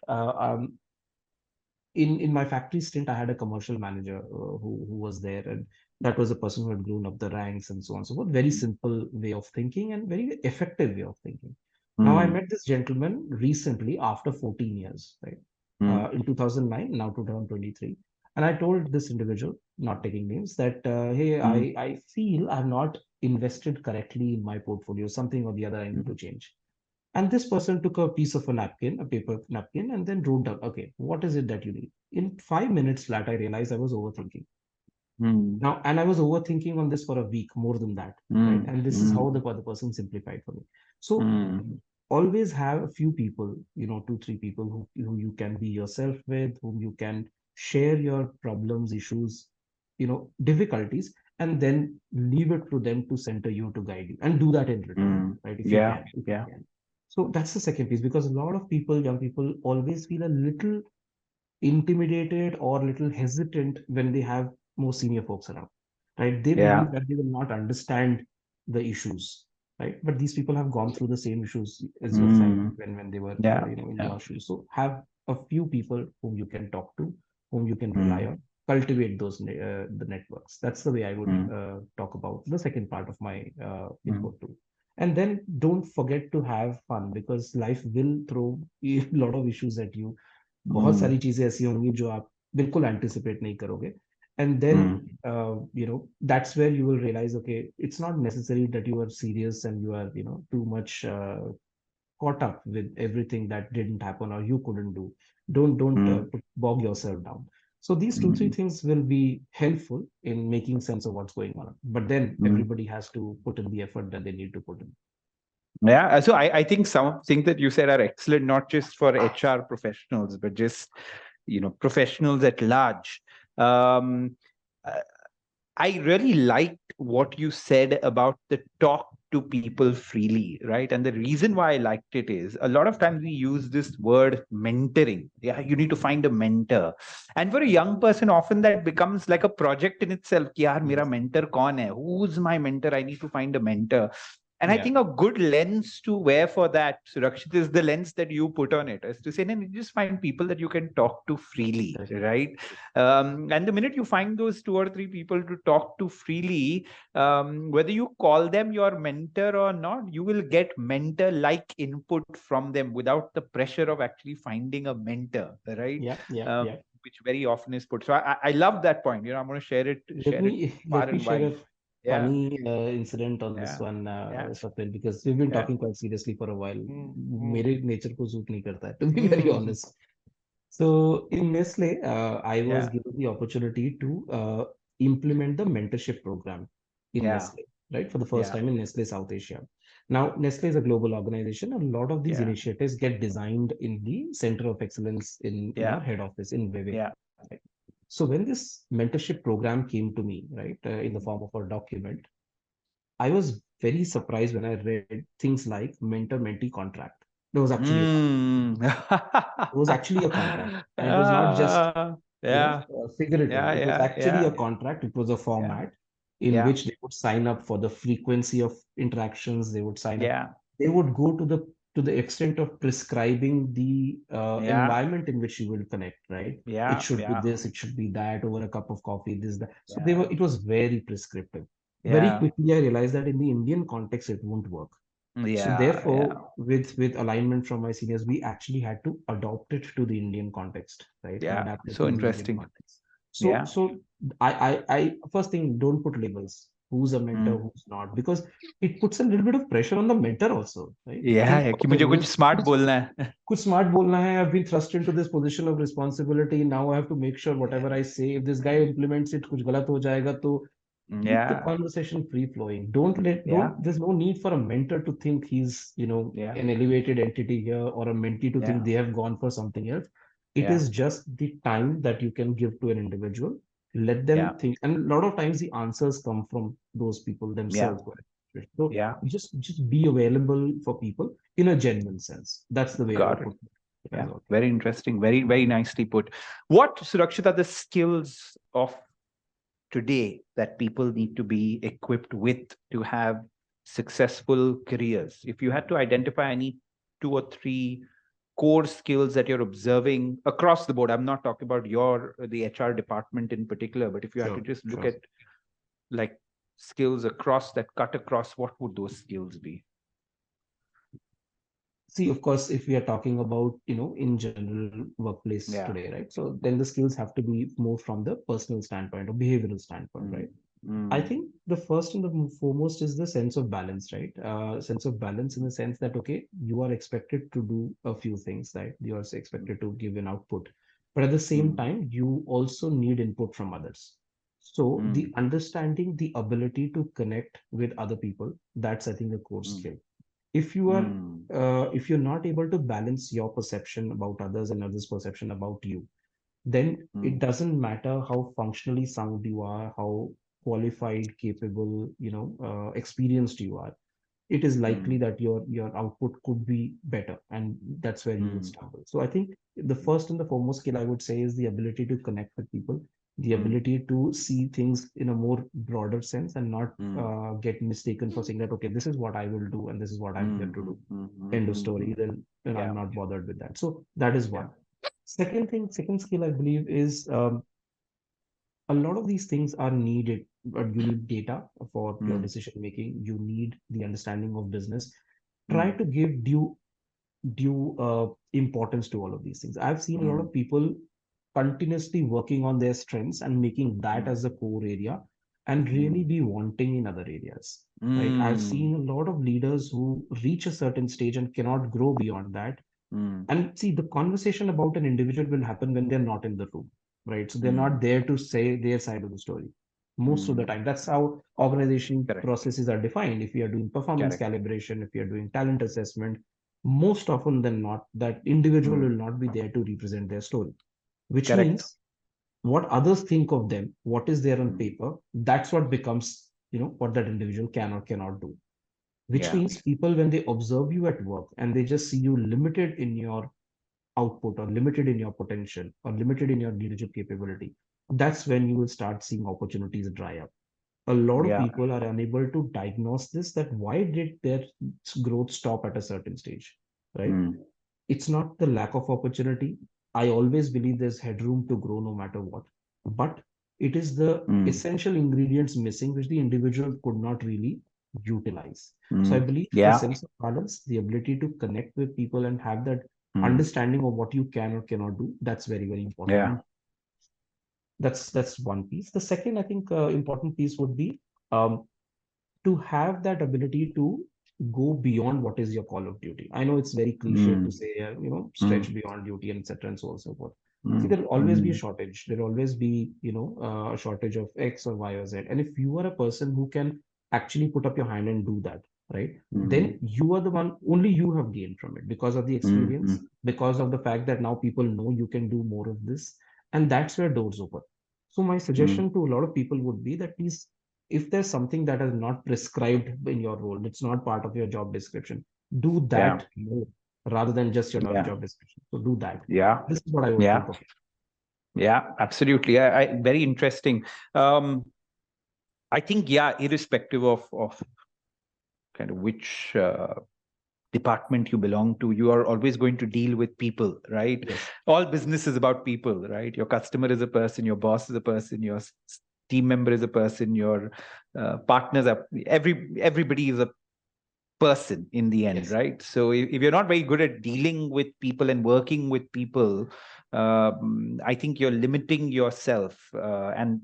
In my factory stint, I had a commercial manager who was there, and that was a person who had grown up the ranks and so on. So forth. Very simple way of thinking and very effective way of thinking. Now I mm, met this gentleman recently after 14 years, right? mm, In 2009, now 2023, and I told this individual, not taking names, that hey, mm, I feel I've not invested correctly in my portfolio. Something or the other I need mm, to change. And this person took a piece of a napkin, a paper napkin, and then wrote down, okay, what is it that you need? In 5 minutes flat, I realized I was overthinking. mm, Now, and I was overthinking on this for a week, more than that, right? mm, And this is how mm, the other person simplified for me. So mm, always have a few people, two, three people who you can be yourself with, whom you can share your problems, issues, difficulties, and then leave it to them to center you, to guide you, and do that in return, mm. right? Yeah, If you yeah. can. So that's the second piece, because a lot of people, young people, always feel a little intimidated or little hesitant when they have more senior folks around, right? They believe Yeah. that they will not understand the issues, right? But these people have gone through the same issues as well, Simon, Mm, when they were, yeah, in yeah. your shoes. So have a few people whom you can talk to, whom you can rely Mm, on, cultivate those the networks. That's the way I would mm, talk about the second part of my mm, input too. And then don't forget to have fun, because life will throw a lot of issues at you. बहुत mm, सारी चीजें ऐसी होंगी जो आप बिल्कुल anticipate नहीं करोगे. And then mm, that's where you will realize, okay, it's not necessary that you are serious and you are too much caught up with everything that didn't happen or you couldn't do. Don't mm, bog yourself down. So these two three mm, things will be helpful in making sense of what's going on, but then mm. everybody has to put in the effort that they need to put in. Yeah, so I think some things that you said are excellent, not just for HR professionals, but just professionals at large. Um, uh, I really liked what you said about the talk to people freely, right? And the reason why I liked it is a lot of times we use this word mentoring. Yeah, you need to find a mentor. And for a young person, often that becomes like a project in itself. Ki, yaar, mera Yes. mentor kaun hai? Who's my mentor? I need to find a mentor. And I Yeah. think a good lens to wear for that, Surakshit, is the lens that you put on it, is to say, you just find people that you can talk to freely, Correct. right? And the minute you find those two or three people to talk to freely, whether you call them your mentor or not, you will get mentor-like input from them without the pressure of actually finding a mentor, right? Yeah. Yeah. Um, Yeah. which very often is put. So I love that point. I'm going to Let share it me far let me and share wide. a Yeah, funny incident on this yeah, one, yeah, Swapnil, because we've been yeah. talking quite seriously for a while. Mm, mm, मेरे nature को suit नहीं करता है, to be very mm, honest. So in Nestle, I was yeah, given the opportunity to implement the mentorship program in yeah, Nestle, right? For the first yeah, time in Nestle South Asia. Now, Nestle is a global organization. A lot of these yeah, initiatives get designed in the Center of Excellence in our yeah, head office in Vivek. yeah. Right? So when this mentorship program came to me, right, in the form of a document, I was very surprised when I read things like mentor-mentee contract. There was actually a contract. Mm. It was actually a contract, and it was not just Ah, yeah, figurative. yeah, It was yeah, actually a yeah, contract. It was a yeah, format in yeah, which they would sign up for the frequency of interactions. They would sign up. yeah, They would go to the extent of prescribing the yeah, environment in which you will connect. Right? It yeah, should be yeah, this. It should be that. Over a cup of coffee. This that. So they were. yeah, It was very prescriptive. Very yeah, quickly, I realized that in the Indian context, it won't work. So yeah, yeah, therefore, with alignment from my seniors, we actually had to adopt it to the Indian context, right? And yeah. adapt it So to the Indian interesting. context. So Yeah, so I first thing, don't put labels. Who's a mentor, mm. who's not, because it puts a little bit of pressure on the mentor also, right? Yeah, Think, है कि okay, मुझे मुझे कुछ smart कुछ बोलना है. कुछ smart बोलना है. I've been thrust into this position of responsibility. Now I have to make sure whatever I say, if this guy implements it, कुछ गलत हो जाएगा तो keep the Yeah, conversation free flowing. yeah, There's no need for a mentor to think he's, yeah, an elevated entity here, or a mentee to think yeah, they have gone for something else. It yeah, is just the time that you can give to an individual let them think. And a lot of times the answers come from those people Yeah. themselves. So Yeah. just be available for people in a genuine sense. That's the way I Got would it. put it as Yeah. well. Very interesting. Very, very nicely put. What, Surakshit, are the skills of today that people need to be equipped with to have successful careers? If you had to identify any 2 or 3 core skills that you're observing across the board, I'm not talking about the HR department in particular, but if you had to Sure, just look sure. at like skills across that cut across, what would those skills be? See, of course, if we are talking about, in general workplace Yeah. today, right? So then the skills have to be more from the personal standpoint or behavioral standpoint, Mm, right? I mm, think the first and the foremost is the sense of balance, right? Sense of balance in the sense that, okay, you are expected to do a few things, right? You are expected to give an output, but at the same mm, time, you also need input from others. So the mm, understanding, the ability to connect with other people, that's, I think, a core mm, skill. If you are, mm, if you're not able to balance your perception about others and others' perception about you, then it mm, doesn't matter how functionally sound you are, how qualified, capable, experienced you are. It is likely mm, that your output could be better, and that's where you will mm, stumble. So I think the first and the foremost skill I would say is the ability to connect with people, the mm, ability to see things in a more broader sense and not mm, get mistaken for saying that, okay, this is what I will do and this is what I'm here mm, to do. mm, mm, End of mm, story. mm. Then I'm Yeah. not bothered with that. So that is Yeah. one. Second skill I believe is a lot of these things are needed, but you need data for your Mm, decision making. You need the understanding of business. Try mm, to give due importance to all of these things. I've seen a lot mm, of people continuously working on their strengths and making that mm, as a core area and really mm, be wanting in other areas. Right. I've mm, seen a lot of leaders who reach a certain stage and cannot grow beyond that. mm, And see, the conversation about an individual will happen when they're not in the room, right? So they're not mm, there to say their side of the story most of the mm. time. That's how organization Correct. processes are defined. If we are doing performance Correct. calibration, if we are doing talent assessment, most often than not, that individual Mm, will not be there to represent their story, which correct. means what others think of them, what is there on Mm, paper, that's what becomes, what that individual can or cannot do. Which yeah. means people, when they observe you at work and they just see you limited in your output or limited in your potential or limited in your leadership capability, that's when you will start seeing opportunities dry up. A lot of Yeah. people are unable to diagnose this, that why did their growth stop at a certain stage, right? Mm, It's not the lack of opportunity. I always believe there's headroom to grow no matter what, but it is the mm, essential ingredients missing which the individual could not really utilize. So I mm. believe the Yeah. sense of balance, the ability to connect with people and have that Mm, understanding of what you can or cannot do, that's very, very important. yeah. And that's one piece. The second, I think, important piece would be um, to have that ability to go beyond what is your call of duty. I know it's very cliche to Mm, say, stretch mm, beyond duty and etc. and so on and so forth. See, mm, there'll always be a mm, shortage. There'll always be, a shortage of X or Y or Z. And if you are a person who can actually put up your hand and do that, right, mm, then you are the one, only you have gained from it because of the mm, mm. experience, because of the fact that now people know you can do more of this. And that's where doors open. So my Mm. suggestion to a lot of people would be that please, if there's something that is not prescribed in your role, it's not part of your job description, do Yeah. that more rather than just your Yeah. job description. So do that. Yeah. This is what I would Yeah. think of. Yeah. Absolutely. Very interesting. Um, I think, yeah, irrespective of kind of which department you belong to, you are always going to deal with people, right? Yes. All business is about people, right? Your customer is a person, your boss is a person, your team member is a person, your partners are everybody is a person in the end, Yes. right? So if you're not very good at dealing with people and working with people, I think you're limiting yourself, and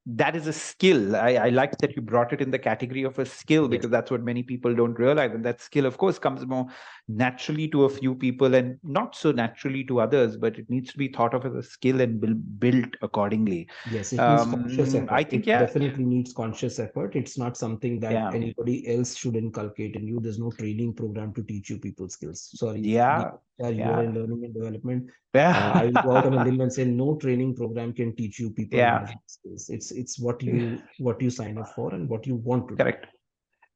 that is a skill. I like that you brought it in the category of a skill, Yes. because that's what many people don't realize, and that skill of course comes more naturally to a few people and not so naturally to others, but it needs to be thought of as a skill and built accordingly. Yes, it needs conscious I effort. think, It yeah. definitely needs conscious effort. It's not something that Yeah. anybody else should inculcate in you. There's no training program to teach you people skills. Sorry. Yeah. HR, you are in learning and development. I will go out on a Yeah. limb and say no training program can teach you people Yeah. management skills. It's what you sign up for and what you want to do. Correct.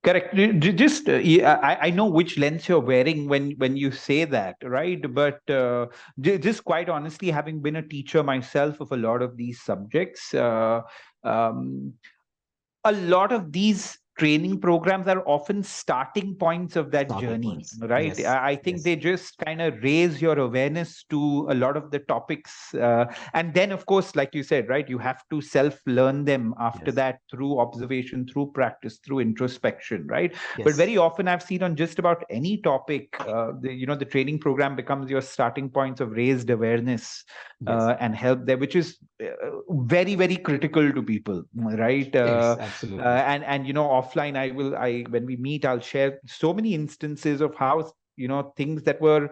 Correct. Just I know which lens you're wearing when you say that, right? But just quite honestly, having been a teacher myself of a lot of these subjects, um, a lot of these training programs are often starting points of that Starting journey, points. right? Yes. I think Yes. they just kind of raise your awareness to a lot of the topics. And then, of course, like you said, right, you have to self learn them after Yes. that through observation, through practice, through introspection, right? But Yes. very often I've seen on just about any topic, the training program becomes your starting points of raised awareness Yes. and help there, which is very, very critical to people, right? Yes. Absolutely. Offline I when we meet, I'll share so many instances of how things that were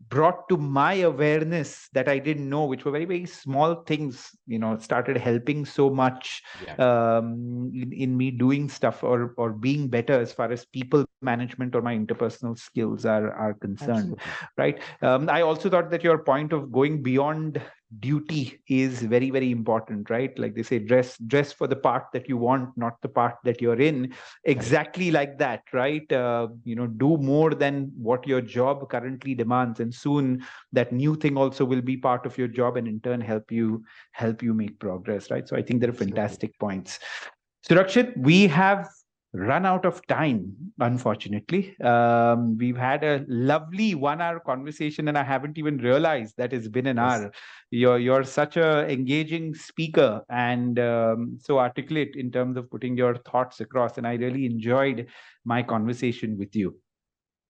brought to my awareness that I didn't know, which were very, very small things, started helping so much Yeah. in me doing stuff or being better as far as people management or my interpersonal skills are concerned, Absolutely. right? I also thought that your point of going beyond duty is very, very important, right? Like they say, dress for the part that you want, not the part that you're in. Correct. Exactly like that, right? Do more than what your job currently demands, and soon that new thing also will be part of your job, and in turn help you make progress, right? So I think they're Absolutely. fantastic points. Surakshit, we have run out of time, unfortunately. We've had a lovely 1 hour conversation, and I haven't even realized that it's been an Yes. hour. You're such a engaging speaker and so articulate in terms of putting your thoughts across, and I really enjoyed my conversation with you.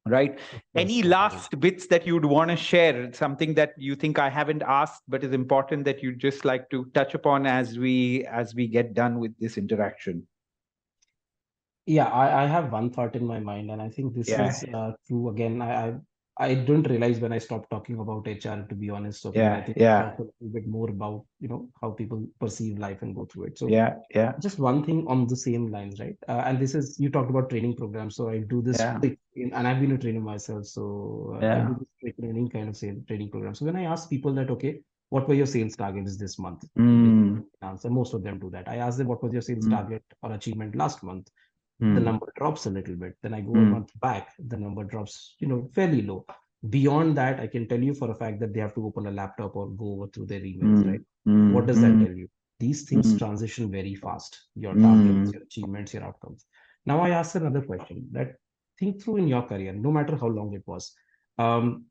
Right? Of Any course, no problem. last bits that you'd want to share? Something that you think I haven't asked but is important that you'd just like to touch upon as we get done with this interaction? Yeah, I have one thought in my mind, and I think this Yeah, is true. Again, I didn't realize when I stopped talking about HR, to be honest, Swapnil. I yeah, think I yeah, talked a little bit more about, how people perceive life and go through it. So yeah, yeah, just one thing on the same lines, right? And this is, you talked about training programs. So I do this yeah, and I've been a trainer myself. So I yeah. do this training kind of sales training program. So when I ask people that, okay, what were your sales targets this month? They Mm, answer. Most of them do that. I ask them, what was your sales mm, target or achievement last month? The mm, number drops a little bit. Then I go a mm, month back, the number drops, fairly low. Beyond that, I can tell you for a fact that they have to open a laptop or go over through their emails, mm, right? What mm, does that mm, tell you? These things mm, transition very fast, your targets, mm, your achievements, your outcomes. Now I ask another question that, think through in your career, no matter how long it was. Um,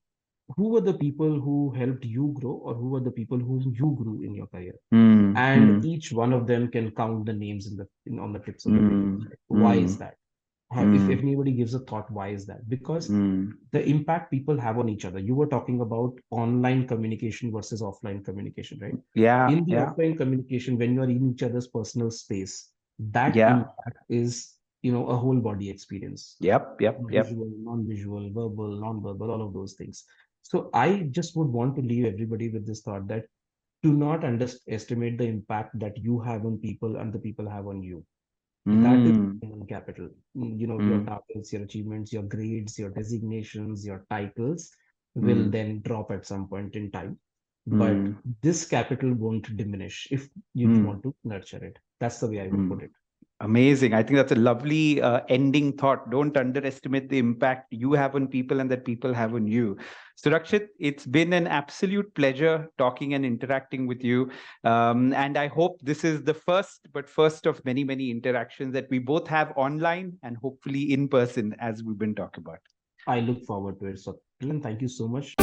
who were the people who helped you grow, or who were the people whom you grew in your career? mm, And mm, each one of them can count the names on the tips of the fingers, mm, right? Why is mm, that? If mm, anybody gives a thought, why is that? Because mm. the impact people have on each other. You were talking about online communication versus offline communication, right? Yeah, In the yeah, offline communication, when you are in each other's personal space, that yeah. impact is, a whole body experience. Yep, yep, yep. Visual, non-visual, verbal, non-verbal, all of those things. So I just would want to leave everybody with this thought that, do not underestimate the impact that you have on people and the people have on you. That is Mm, human capital. Your mm, targets, your achievements, your grades, your designations, your titles will mm, then drop at some point in time. But mm, this capital won't diminish if you mm, want to nurture it. That's the way I would mm. put it. Amazing. I think that's a lovely ending thought. Don't underestimate the impact you have on people and that people have on you. Surakshit, it's been an absolute pleasure talking and interacting with you. And I hope this is the first of many, many interactions that we both have online and hopefully in person, as we've been talking about. I look forward to it. So, Glenn, thank you so much.